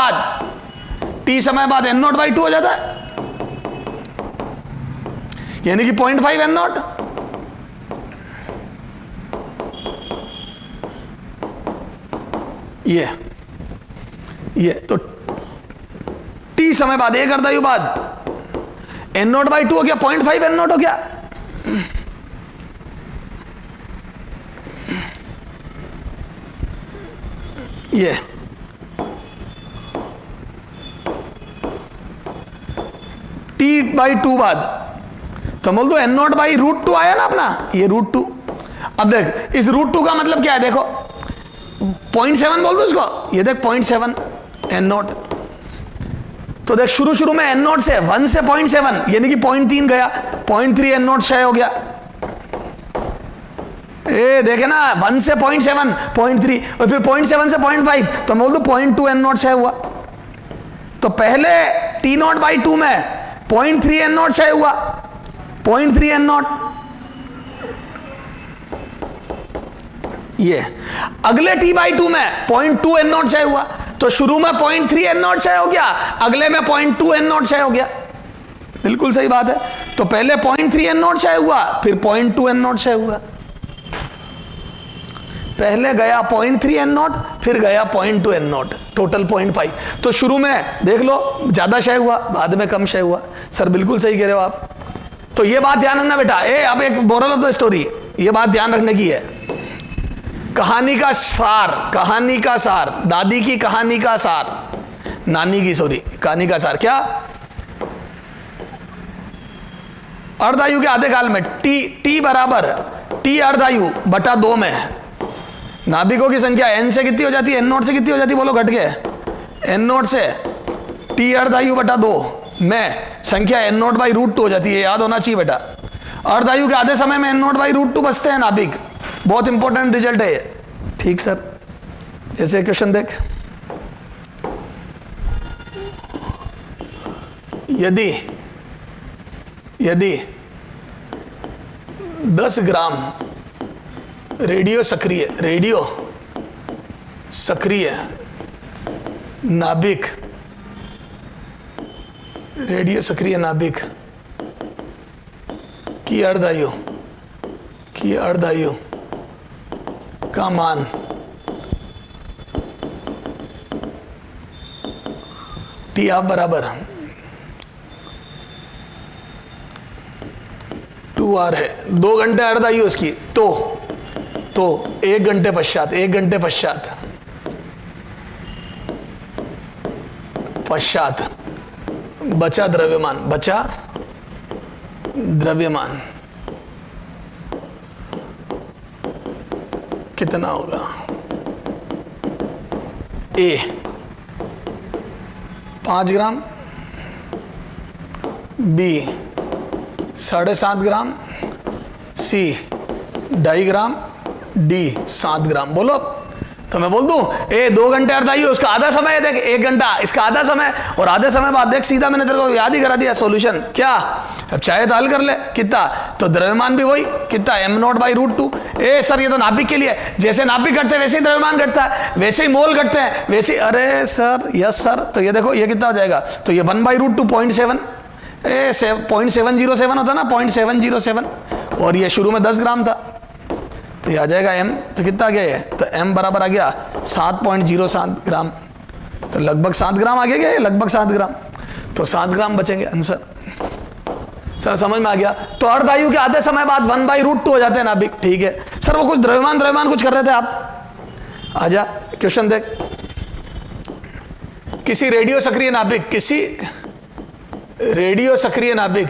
बाद n0/2 हो जाता है, यानी कि 0.5 n0, ये तो t समय बाद, एक अर्धायु बाद n0/2 हो गया, 0.5 n0 हो गया। ये t/2 बाद, तो बोल दो n0/√2 आया ना अपना, ये √2। अब देख इस √2 का मतलब क्या है, देखो 0.7 बोल दो इसको, ये देख 0.7 n0, तो देख शुरू में n0 से 1 से 0.7 यानी कि 0.3 गया, 0.3 n0 क्षय हो गया, ए देखे ना 1 से 0.7 0.3, और फिर 0.7 से 0.5, तो बोल दो 0.2 n0 क्षय हुआ। तो पहले t0/2 में 0.3 n0 क्षय हुआ, 0.3 n0, ये अगले t/2 में 0.2 n0 क्षय हुआ, तो शुरू में 0.3 n0 क्षय हो गया, अगले में 0.2 n0 क्षय हो गया। बिल्कुल सही बात है, तो पहले 0.3 n0 क्षय हुआ, फिर 0.2 n0 क्षय हुआ, पहले गया 0.3 n0, फिर गया 0.2 n0, टोटल 0.5। तो शुरू में देख लो ज्यादा क्षय हुआ, बाद में कम क्षय हुआ। सर बिल्कुल सही कह रहे हो आप, तो ये बात ध्यान रखना बेटा। अब एक मोरल ऑफ द स्टोरी, ये बात ध्यान रखने की है, कहानी का सार, दादी की कहानी का सार, नानी की सॉरी कहानी का सार क्या, अर्धायु के आधे काल में t बराबर t अर्धायु बटा 2 में नाभिकों की संख्या n से कितनी हो जाती है, n0 से कितनी हो जाती है बोलो, घट गए, n0 से t अर्धायु बटा 2 में संख्या n0/√2 हो जाती है, याद होना चाहिए बेटा। अर्धायु के आधे समय में n0/√2 बचते हैं नाभिक, बहुत इंपॉर्टेंट रिजल्ट है ये। ठीक सर, जैसे क्वेश्चन देख, यदि 10 ग्राम रेडियो सक्रिय नाभिक की अर्धायु का मान t आप बराबर 2r है, 2 घंटे अर्धायु उसकी, तो 1 घंटे पश्चात बचा द्रव्यमान कितना होगा, A 5 ग्राम, B 7.5 ग्राम, सी 2.5 ग्राम, डी 7 ग्राम। बोलो। तो मैं बोल दूं ए 2 घंटे अर्धायु, उसका आधा समय है, देख 1 घंटा, इसका आधा समय, और आधे समय बाद देख सीधा मैंने तेरे को याद ही करा दिया सॉल्यूशन। क्या? अब चाहे तो हल कर ले। कितना? तो द्रव्यमान भी वही कितना, m0/√2। ए सर ये तो नाभिक के लिए, जैसे नाभिक घटते हैं वैसे ही द्रव्यमान घटता है, वैसे ही मोल घटते हैं वैसे ही। अरे सर, यस सर। तो ये देखो ये कितना हो जाएगा, तो ये 1/√2 0.7, 0.707 होता ना, 0.707, और ये शुरू में 10 ग्राम था, तो ये आ जाएगा m, तो कितना आ गया ये, तो m बराबर आ गया 7.07 ग्राम, तो लगभग 7 ग्राम आ गया क्या, लगभग 7 ग्राम, तो 7 ग्राम बचेंगे आंसर। सर समझ में आ गया। तो अर्धायु के आधे समय बाद 1/√2 हो जाते हैं नाभिक। ठीक है सर, वो कुछ द्रव्यमान कुछ कर रहे थे आप, आजा क्वेश्चन देख। किसी रेडियो सक्रिय नाभिक, किसी रेडियो सक्रिय नाभिक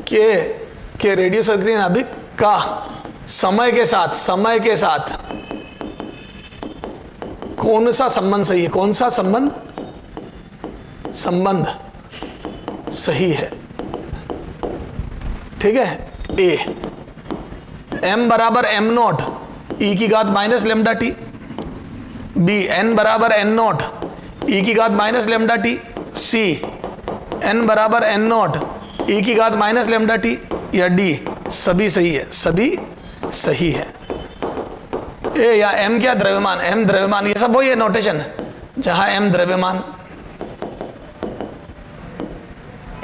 के रेडियो सक्रिय नाभिक का समय के साथ कौन सा संबंध सही है, कौन सा संबंध सही है? ठीक है, ए m बराबर m0 e की घात minus lambda T, B n बराबर n0 e की घात minus lambda T, C n बराबर n0 e की घात माइनस लेमडा टी, या डी सभी सही है, सभी सही है। ए या m क्या, द्रव्यमान, m द्रव्यमान, ये सब वही है नोटेशन, जहां m द्रव्यमान,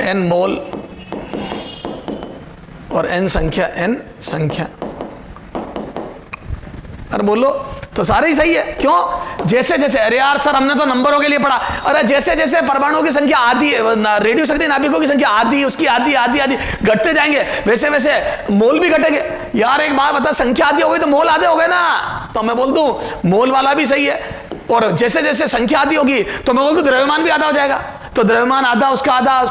n मोल और n संख्या। अरे बोलो, तो सारे ही सही है। क्यों? जैसे जैसे, अरे यार सर हमने तो नंबरों के लिए पढ़ा, अरे जैसे जैसे परमाणुओं की संख्या आधी, रेडियो सक्रिय नाभिकों की संख्या आधी, उसकी आधी घटते जाएंगे, वैसे वैसे मोल भी घटेंगे। यार एक बात बता, संख्या आधी हो गई तो मोल आधे हो गए ना, तो मैं बोल दूं मोल वाला भी सही है, और जैसे जैसे संख्या आधी होगी तो मैं बोल दूं द्रव्यमान भी आधा हो जाएगा, तो द्रव्यमान आधा, उसका आधा,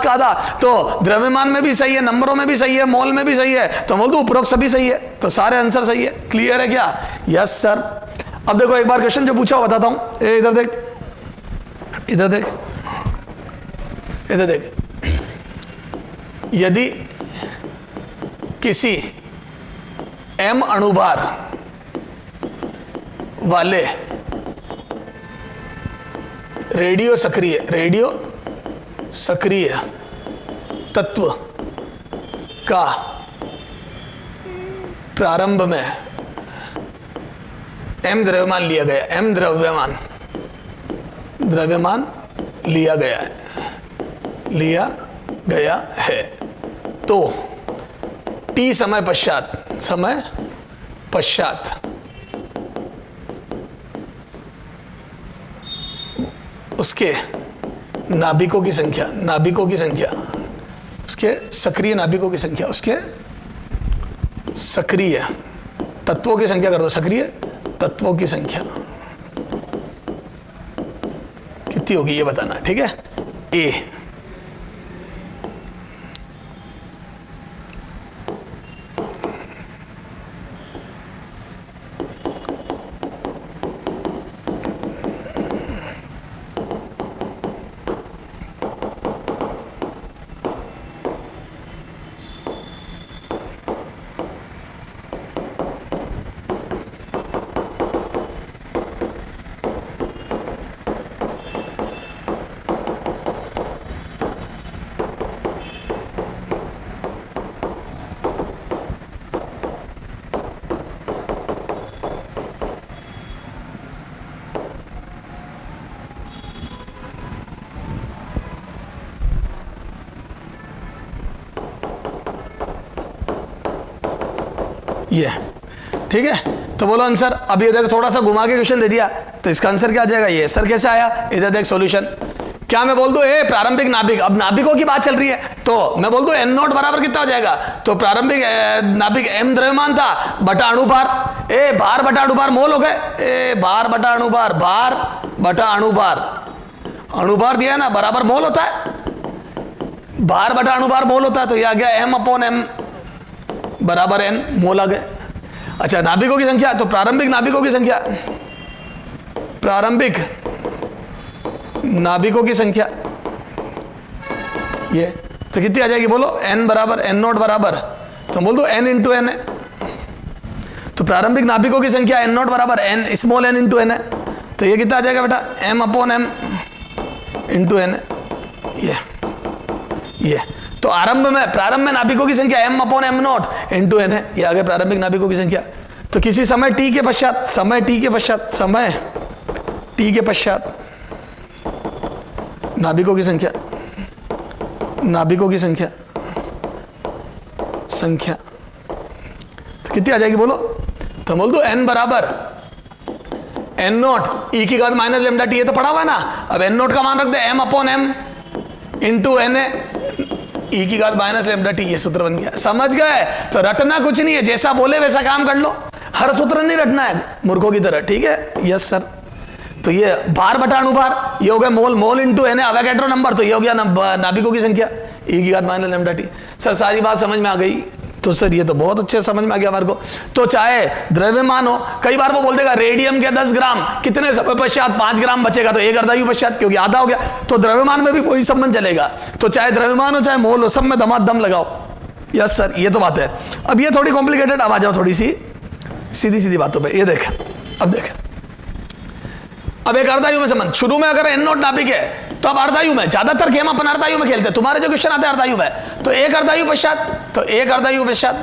तो द्रव्यमान में भी सही है, नंबरों में भी सही है, मोल में भी सही है, तो बोल दूं उपरोक्त सभी सही है, तो सारे आंसर सही है। क्लियर है क्या? Yes sir. अब देखो एक बार क्वेश्चन जो पूछा बताता हूं, इधर देख, यदि किसी m अणुभार वाले रेडियो सक्रिय तत्व का प्रारंभ में m द्रव्यमान लिया गया, m द्रव्यमान लिया गया है, तो t समय पश्चात उसके नाभिकों की संख्या, उसके सक्रिय नाभिकों की संख्या, उसके सक्रिय तत्वों की संख्या कर दो, सक्रिय तत्वों की संख्या कितनी होगी ये बताना। ठीक है, ए ये। ठीक है, तो बोलो आंसर। अब ये देख, थोड़ा सा घुमा के क्वेश्चन दे दिया, तो इसका आंसर क्या आ जाएगा? ये सर कैसे आया? इधर देख सॉल्यूशन। क्या मैं बोल दूं ए प्रारंभिक नाभिक, अब नाभिकों की बात चल रही है, तो मैं बोल दूं n0 बराबर कितना हो जाएगा? तो प्रारंभिक नाभिक m द्रव्यमान था बटा अणुभार, ए भार बटा अणुभार मोल हो गए, ए भार बटा अणुभार, भार बटा अणुभार दिया है ना, बराबर मोल होता है, भार बटा अणुभार मोल होता है, तो ये आ गया m/m बराबर n मोल आ गए। अच्छा, नाभिकों की संख्या, तो प्रारंभिक नाभिकों की संख्या, प्रारंभिक नाभिकों की संख्या, ये तो कितनी आ जाएगी बोलो, n बराबर n नॉट बराबर, तो बोल दो n इंटू एन है। तो प्रारंभिक नाभिकों की संख्या n नॉट बराबर n small n into N है, तो ये कितना आ जाएगा बेटा, m upon m into N है। ये तो प्रारंभ में नाभिकों की संख्या m upon m not into N है, ये आ गया प्रारंभिक नाभिकों की संख्या। तो किसी समय t के पश्चात, समय t के पश्चात नाभिकों की संख्या, तो कितनी आ जाएगी बोलो, तो बोल दो n बराबर n नॉट ई की घात माइनस लेमडा टी, ये तो पढ़ा हुआ है ना। अब n नॉट का मान रख दे m upon m into N है, ई की घात माइनस लेमडा टी, ये सूत्र बन गया। समझ गए? तो रटना कुछ नहीं है, जैसा बोले वैसा काम कर लो, हर सूत्र नहीं रटना है मूर्खों की तरह, ठीक है? Yes sir. तो ये भार बटा अणुभार, ये हो गया mole into N Avogadro number, तो ये हो गया नाभिकों की संख्या ई की घात माइनस लेमडा टी। सर सारी बात समझ में आ गई? तो सर ये तो बहुत अच्छे समझ में आ गया हमारे को। तो चाहे द्रव्यमान हो, कई बार वो बोल देगा रेडियम के 10 ग्राम कितने समय पश्चात 5 ग्राम बचेगा, तो एक अर्धायु पश्चात, क्योंकि आधा हो गया, तो द्रव्यमान में भी कोई संबंध चलेगा। तो चाहे द्रव्यमान हो चाहे मोल हो, सब में दमादम लगाओ। यस सर, ये तो बात है। अब ये थोड़ी कॉम्प्लिकेटेड, अब आ जाओ थोड़ी सी सीधी बातों पर। ये देख, अब देख, अब एक अर्धायु में संबंध, शुरू में अगर n नॉट नाभिक है तो अब अर्धायु में, ज्यादातर गेम अपन अर्धायु में खेलते हैं, तुम्हारे जो क्वेश्चन आते हैं अर्धायु में, तो एक अर्धायु पश्चात, तो एक अर्धायु पश्चात,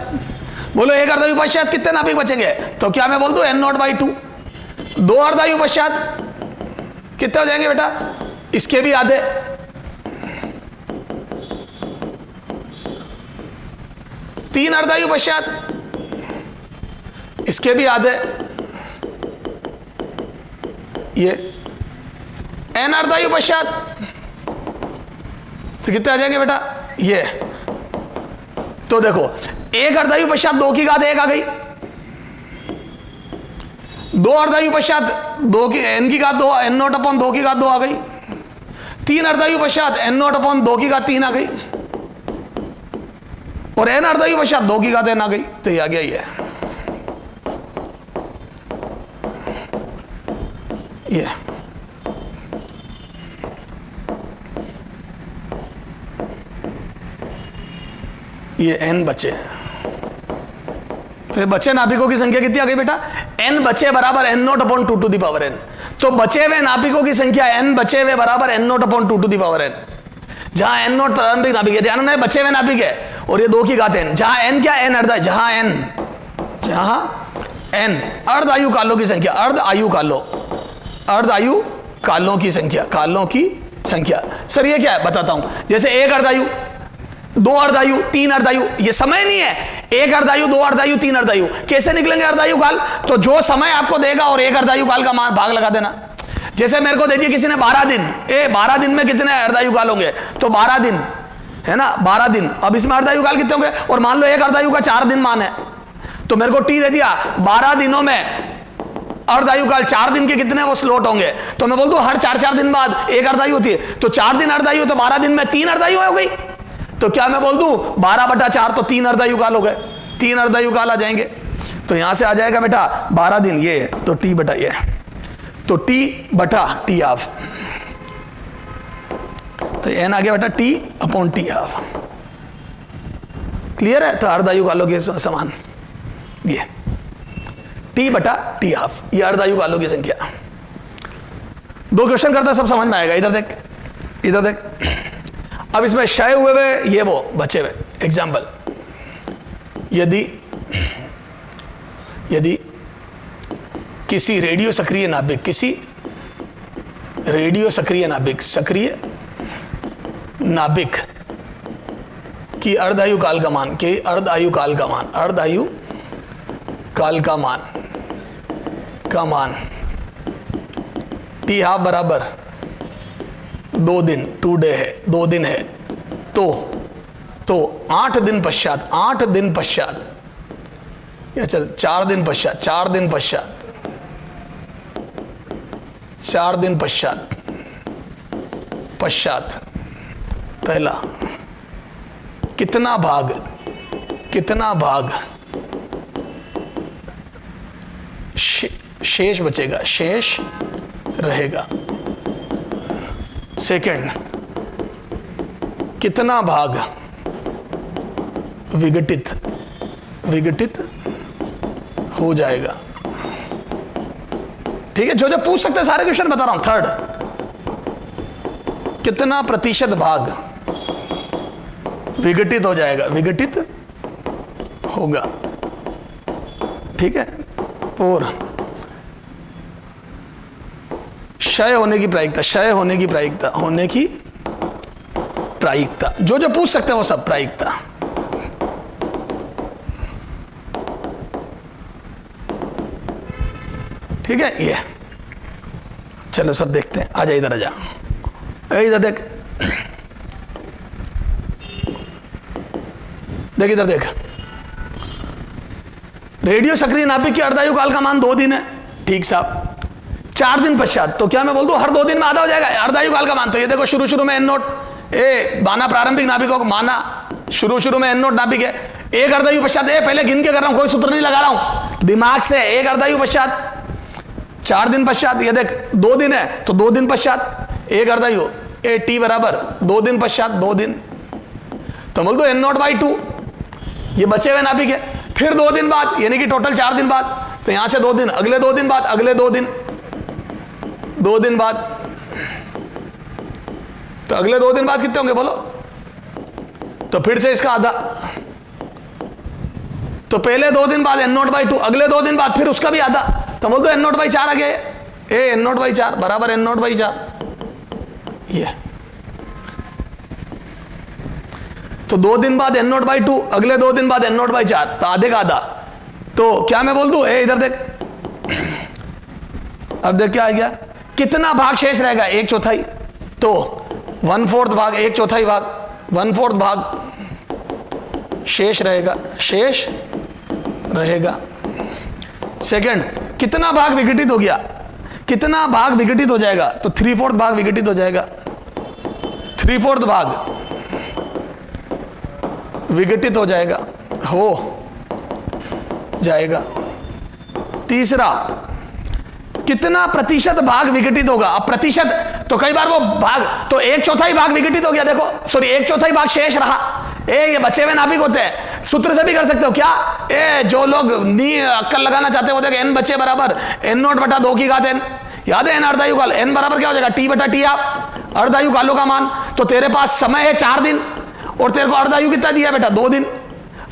बोलो एक अर्धायु पश्चात कितने नाभिक बचेंगे, तो क्या मैं बोल दूं n नॉट बाई 2। दो अर्धायु पश्चात कितने हो जाएंगे बेटा, इसके भी आधे, तीन अर्धायु पश्चात इसके भी आधे, ये n अर्धायु पश्चात तो कितने आ जाएंगे बेटा, ये। तो देखो एक अर्धायु पश्चात 2 की घात 1 आ गई, दो अर्धायु पश्चात 2 की n की घात 2, n नॉट अपॉन 2 की घात 2 आ गई, तीन अर्धायु पश्चात n नॉट अपॉन 2 की घात 3 आ गई, और n अर्धायु पश्चात 2 की घात n आ गई, तो ये आ गया ये n बचे। तो ये बचे नाभिकों की संख्या कितनी आ गई बेटा, n बचे बराबर n not upon 2 to the power n। तो बचे हुए नाभिकों की संख्या n बचे हुए बराबर n not upon 2 to the power n, जहां n नॉट प्रारंभिक नाभिक है, ध्यान है बचे हुए नाभिक है, और ये 2 की घात n, जहां n क्या n अर्धा, जहां n अर्धायु कालों की संख्या, अर्धायु कालों की संख्या। सर ये क्या है बताता हूं, जैसे एक अर्धायु, दो अर्धायु, तीन अर्धायु, ये समय नहीं है, एक अर्धायु, दो अर्धायु, तीन अर्धायु, कैसे निकलेंगे अर्धायु काल, तो जो समय आपको देगा और एक अर्धायु काल का मान भाग लगा देना। जैसे मेरे को दे दिया किसी ने 12 दिन, 12 दिन में कितने अर्धायु काल होंगे, तो 12 दिन है ना, 12 दिन। अब इसमें अर्धायु काल कितने होंगे, और मान लो एक अर्धायु का 4 दिन मान है, तो मेरे को टी दे दिया, 12 दिनों में अर्धायु काल 4 दिन के कितने वो स्लॉट होंगे, तो मैं बोल दूं हर 4-4 दिन बाद एक अर्धायु होती है, तो 4 दिन अर्धायु, तो 12 दिन में 3 अर्धायु हो गई, तो क्या मैं बोल दूं 12/4, तो 3 अर्धायु काल हो गए, 3 अर्धायु काल आ जाएंगे। तो यहां से आ जाएगा बेटा 12 दिन, ये तो टी बटा ये, तो टी बटा टी हाफ, तो एन आ गया बेटा T upon T half. Clear है? तो अर्धायु कालों के समान ये टी बटा टी हाफ, ये अर्धायु कालों की संख्या। 2 क्वेश्चन करता सब समझ में आएगा। इधर देख, इधर देख, अब इसमें क्षय हुए ये वो बचे हुए एग्जाम्पल, यदि किसी रेडियो सक्रिय नाभिक, सक्रिय नाभिक की अर्धायु काल का मान टी हाफ बराबर 2 दिन, 2 डे है, 2 दिन है, तो 8 दिन पश्चात, या चल 4 दिन पश्चात पहला कितना भाग शेष बचेगा, शेष रहेगा, सेकंड, कितना भाग विघटित हो जाएगा। ठीक है, जो जो पूछ सकते हैं सारे क्वेश्चन बता रहा हूं। थर्ड, कितना प्रतिशत भाग विघटित हो जाएगा, विघटित होगा। ठीक है। 4, क्षय होने की प्रायिकता, जो जो पूछ सकते हैं वो सब प्रायिकता। ठीक है। ये चलो सब देखते हैं। आजा इधर, आजा इधर, देख इधर देख। रेडियो सक्रिय नाभिक की अर्धायु काल का मान 2 दिन है। ठीक साहब। 4 दिन पश्चात, तो क्या मैं बोल दूं हर 2 दिन में आधा हो जाएगा अर्धायु काल का मान। तो ये देखो शुरू में एन नोट, माना प्रारंभिक नाभिकों को, माना शुरू में एन नोट नाभिक है। एक अर्धायु पश्चात, पहले गिन के कर रहा हूं, कोई सूत्र नहीं लगा रहा हूं, दिमाग से। एक अर्धायु पश्चात, 4 दिन पश्चात, ये देख 2 दिन है तो 2 दिन पश्चात एक अर्धायु, टी बराबर 2 दिन पश्चात 2 दिन। तो बोल दो n0/2, ये बचे हुए नाभिक है। फिर 2 दिन बाद, यानी कि टोटल 4 दिन बाद, तो यहां से 2 दिन, अगले 2 दिन बाद, अगले 2 दिन, 2 दिन बाद, तो अगले 2 दिन बाद कितने होंगे बोलो? तो फिर से इसका आधा, तो पहले 2 दिन बाद n0/2, अगले 2 दिन बाद फिर उसका भी आधा। तो बोल दो n0/4 आ गया, n0/4 बराबर n0/4। ये तो 2 दिन बाद n0/2, अगले 2 दिन बाद n0/4, तो आधे का आधा। तो क्या मैं बोल दूं, इधर देख, अब देख क्या आ गया, कितना भाग शेष रहेगा? 1/4। तो 1/4 भाग, 1/4 भाग, 1/4 भाग शेष रहेगा, सेकंड, कितना भाग विघटित हो गया, कितना भाग विघटित हो जाएगा? तो 3/4 भाग विघटित हो जाएगा, 3/4 भाग विघटित हो जाएगा। तीसरा, कितना प्रतिशत भाग विघटित होगा? अब प्रतिशत तो कई बार वो भाग, तो 1/4 भाग विघटित हो गया, देखो सॉरी 1/4 भाग शेष रहा। ये बचे हुए नाभिक होते हैं, सूत्र से भी कर सकते हो क्या? जो लोग नी अक्कल लगाना चाहते हो, देखो n बचे बराबर n0/2 की घात n, याद है n अर्धायु काल, n बराबर क्या हो जाएगा? t/t आप अर्धायु कालों का मान। तो तेरे पास समय है 4 दिन, और तेरे को अर्धायु कितना दिया बेटा? 2 दिन।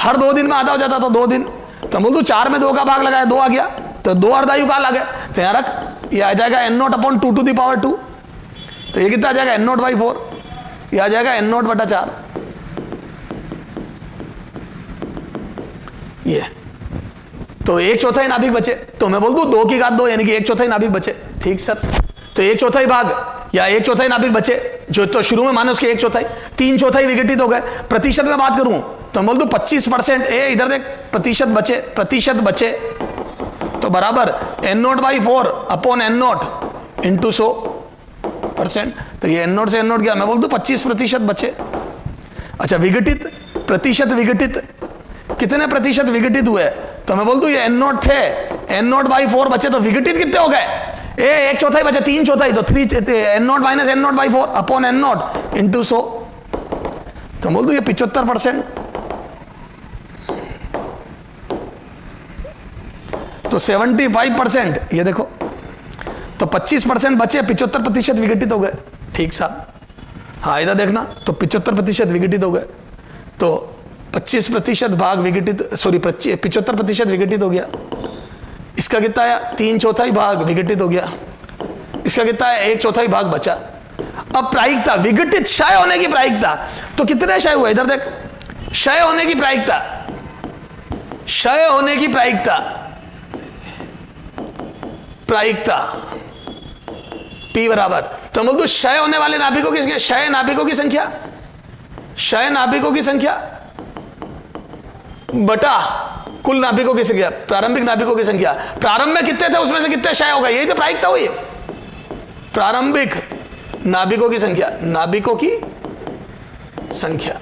हर 2 दिन में आधा हो जाता तो 2 दिन। तो बोल दू 4 में 2 का भाग लगाया, 2 आ गया, तो 2 अर्धायु काल आ गए। तो यहाँ रख, ये आ जाएगा n0/2 तो ये कितना आ जाएगा? n0/4, ये आ जाएगा n0/4। ये तो 1/4 नाभिक बचे, तो मैं बोल दूं 2 की घात 2, यानी कि 1/4 नाभिक बचे। ठीक सर। तो 1/4 भाग या 1/4 नाभिक बचे, जो तो शुरू में माने उसके 1/4, 3/4 विघटित हो गए। प्रतिशत में बात करूं तो मैं बोल दूं 25%, इधर देख, प्रतिशत बचे, तो बराबर n0/4 अपॉन n0 इंटू 100%। तो ये n0 से n0 गया, मैं बोल दूं 25% बचे। अच्छा, विघटित कितने प्रतिशत विघटित हुए? तो मैं बोल दूं ये n0 थे, n0/4 बचे, तो विघटित कितने हो गए? 1/4 बचे, 3/4, तो 3 n0 minus n0/4 upon n0 into 100। तो बोल दूं ये 75%। तो 75%, ये देखो, तो 25% बचे, 75% विघटित हो गए। ठीक साहब। हाँ इधर देखना, तो 75% विघटित हो गए, तो 25% भाग विघटित, सॉरी 75% विघटित हो गया। इसका कितना आया? 3/4 भाग विघटित हो गया। इसका कितना है? 1/4 भाग बचा। अब प्रायिकता, विघटित क्षय होने की प्रायिकता, तो कितने क्षय हुए? इधर देख, क्षय होने की प्रायिकता P बराबर, तो बोल दो क्षय होने वाले नाभिकों की, क्षय नाभिकों की संख्या बटा कुल नाभिकों की संख्या, प्रारंभिक नाभिकों की संख्या। प्रारंभ में कितने थे, उसमें से कितने क्षय हो गए? यही तो प्रायिकता हुई। प्रारंभिक नाभिकों की संख्या,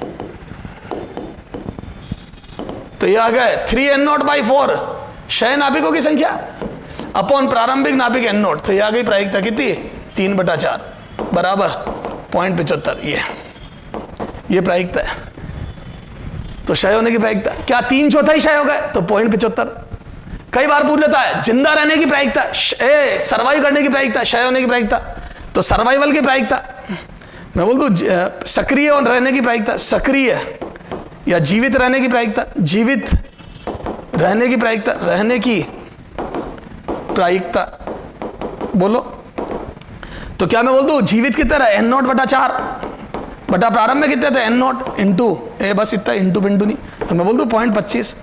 तो ये आ गए 3n0/4 क्षय नाभिकों की संख्या अपॉन प्रारंभिक नाभिक n0। तो ये आ गई प्रायिकता कितनी? 3/4 बराबर 0.75, ये प्रायिकता है। तो क्षय होने की प्रायिकता क्या 3/4 क्षय हो गए तो 0.75। कई बार पूछ लेता है जिंदा रहने की प्रायिकता, सर्वाइव करने की प्रायिकता, क्षय होने की प्रायिकता, तो सर्वाइवल की प्रायिकता। मैं बोल दूं सक्रिय और रहने की प्रायिकता, सक्रिय या जीवित रहने की प्रायिकता, जीवित रहने की प्रायिकता, रहने की प्रायिकता बोलो। तो क्या मैं बोल दूं जीवित कितना रहा n0/4 बटा प्रारंभ में कितने थे n0 इंटू बस इतना इंटू पिंटू नहीं, तो मैं बोल दूं 0.25।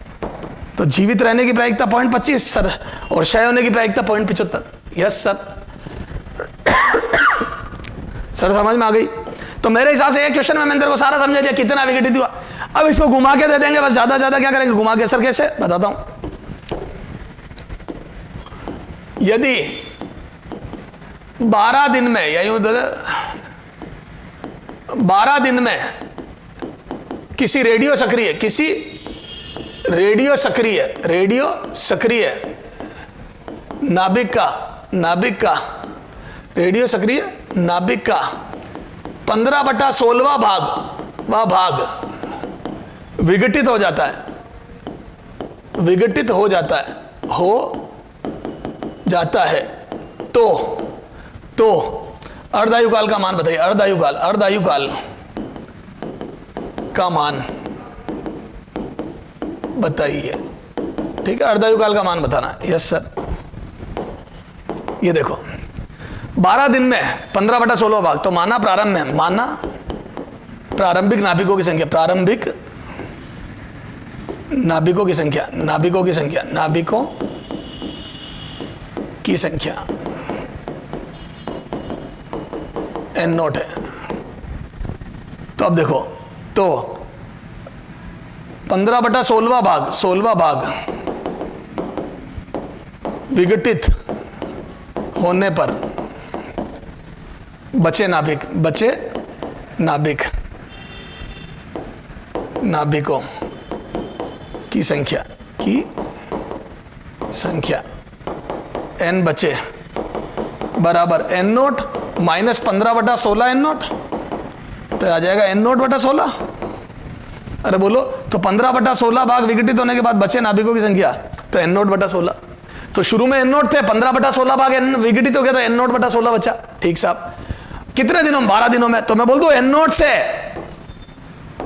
तो जीवित रहने की प्रायिकता 0.25 सर, और क्षय होने की प्रायिकता 0.75। यस सर, सर समझ में आ गई। तो मेरे हिसाब से एक क्वेश्चन में मैंने तेरे को सारा समझा दिया कितना विघटित हुआ। अब इसको घुमा के दे देंगे बस, ज्यादा ज्यादा क्या करेंगे घुमा के। सर कैसे बताता हूं, यदि 12 दिन में या यूं 12 दिन में किसी रेडियो सक्रिय नाभिक का रेडियो सक्रिय नाभिक का 15/16वां भाग विघटित हो जाता है, तो अर्धायुकाल का मान बताइए। अर्धायुकाल का मान बताइए। ठीक है, अर्धायुकाल का मान बताना। यस सर, ये देखो 12 दिन में 15/16 भाग, तो माना प्रारंभ में, माना प्रारंभिक नाभिकों की संख्या, प्रारंभिक नाभिकों की संख्या n0 है। तो अब देखो, तो 15/16वां भाग विघटित होने पर बचे नाभिकों की संख्या n बचे बराबर n0 माइनस 15/16 n0, तो आ जाएगा n0/16। अरे बोलो, तो 15/16 भाग विघटित होने के बाद बचे नाभिकों की संख्या तो n0/16। तो शुरू में n0 थे, 15/16 भाग विघटित हो गया तो n0/16 बचा। ठीक साहब, कितने दिनों में? 12 दिनों में। तो मैं बोल दूं n0 से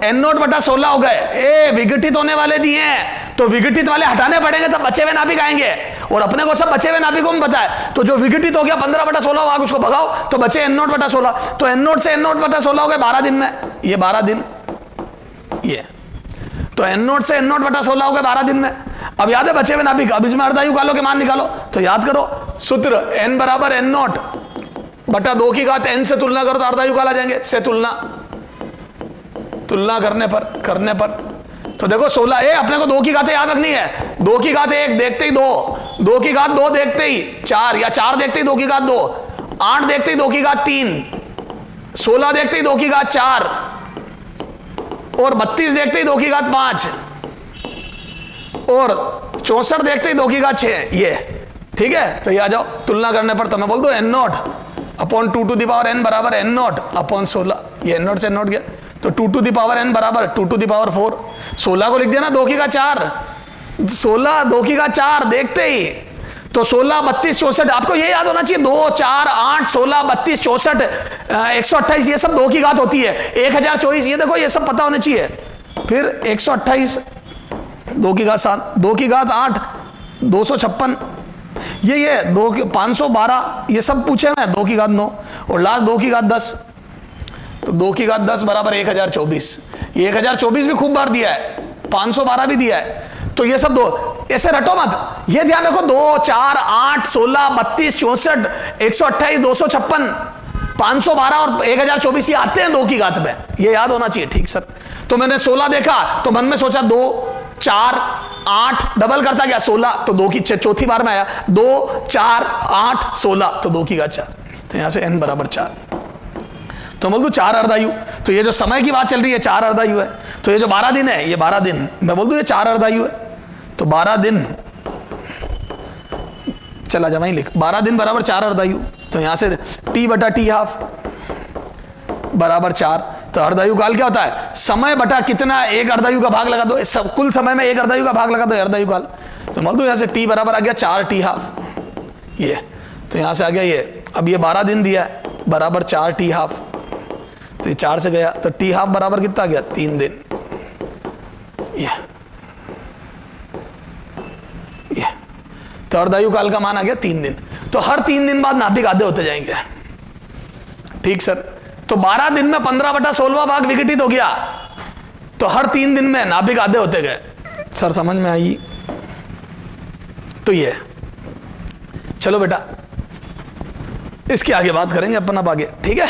n0/16 हो गए। विघटित होने वाले दिए हैं, तो विघटित वाले हटाने पड़ेंगे तब बचे हुए नाभिक आएंगे, और अपने को सब बचे हुए नाभिकों में पता है। तो जो विघटित हो गया 15/16 भाग, उसको भगाओ तो बचे n0/16। तो n0 से n0/16 हो गए 12 दिन में, ये 12 दिन, ये तो n0 से n0/16 हो गए 12 दिन में। अब याद है बचे हुए नाभिक, अब इसमें अर्धायुकालों के मान निकालो। तो याद करो सूत्र, n बराबर n0/2 की घात n से तुलना करो तो अर्धायुकाल आ जाएंगे। से तुलना करने पर तो देखो 16, अपने को 2 की घातें याद रखनी है। 2 की घात 1 देखते ही 2 की घात 2 देखते ही 4, या 4 देखते ही 2 की घात 2, 8 देखते ही 2 की घात 3, 16 देखते ही 2 की घात 4, और 32 देखते ही 2 की घात 5, और 64 देखते ही 2 की घात 6। ये ठीक है, तो ये आ जाओ तुलना करने पर। तो मैं बोल दो n0/2n बराबर n0/16। ये n0 से n0 गया, तो 2n बराबर 2/4। 16 को लिख दिया ना 2 की घात 4, 16 2 की घात 4 देखते ही, तो 16 32 64, आपको ये याद होना चाहिए 2 4 8 16 32 64 128, ये सब 2 की घात होती है। 1024, ये देखो ये सब पता होना चाहिए। फिर 128 2 की घात 7, 2 की घात 8 256, ये 512, ये सब पूछे हैं। 2 की घात 9, और लास्ट 2 की घात 10, तो 2 की घात 10 बराबर 1024। ये 1024 भी खूब बार दिया है, 512 भी दिया है। तो ये सब 2 ऐसे रटो मत, ये ध्यान रखो 2 4 8 16 32 64 128 256 512 और 1024 ये आते हैं 2 की घात में, ये याद होना चाहिए। ठीक सर, तो मैंने 16 देखा तो मन में सोचा 2 4 8 डबल करता गया 16, तो 2 की चौथी बार में आया 2 4 8 16, तो 2 की घात 4, तो यहां से n बराबर 4। तो बोल दूं 4 अर्धायु। तो ये जो समय की बात चल रही है 4 अर्धायु है। तो ये जो 12 दिन है, ये 12 दिन, मैं बोल दूं ये 4 अर्धायु है। तो 12 दिन चला जा वहीं लिख, 12 दिन बराबर 4 अर्धायु। तो यहां से t/t हाफ बराबर 4। तो अर्धायु काल क्या होता है, समय बटा कितना, एक अर्धायु का भाग लगा दो, सब कुल समय में एक अर्धायु का भाग लगा दो, अर्धायु काल। तो मान दो यहाँ से t बराबर आ गया 4t½ ये, तो यहाँ से आ गया ये, अब ये 12 दिन दिया है बराबर 4t½ तो ये 4 से गया, तो t½ बराबर कितना गया 3 दिन। ये तो अर्धायु काल का मान आ गया 3 दिन। तो हर 3 दिन बाद नाभिक आधे होते जाएंगे। ठीक सर, तो 12 दिन में 15/16 भाग विघटित हो गया, तो हर 3 दिन में नाभिक आधे होते गए। सर समझ में आई? तो ये चलो बेटा इसकी आगे बात करेंगे अपन अब आगे, ठीक है।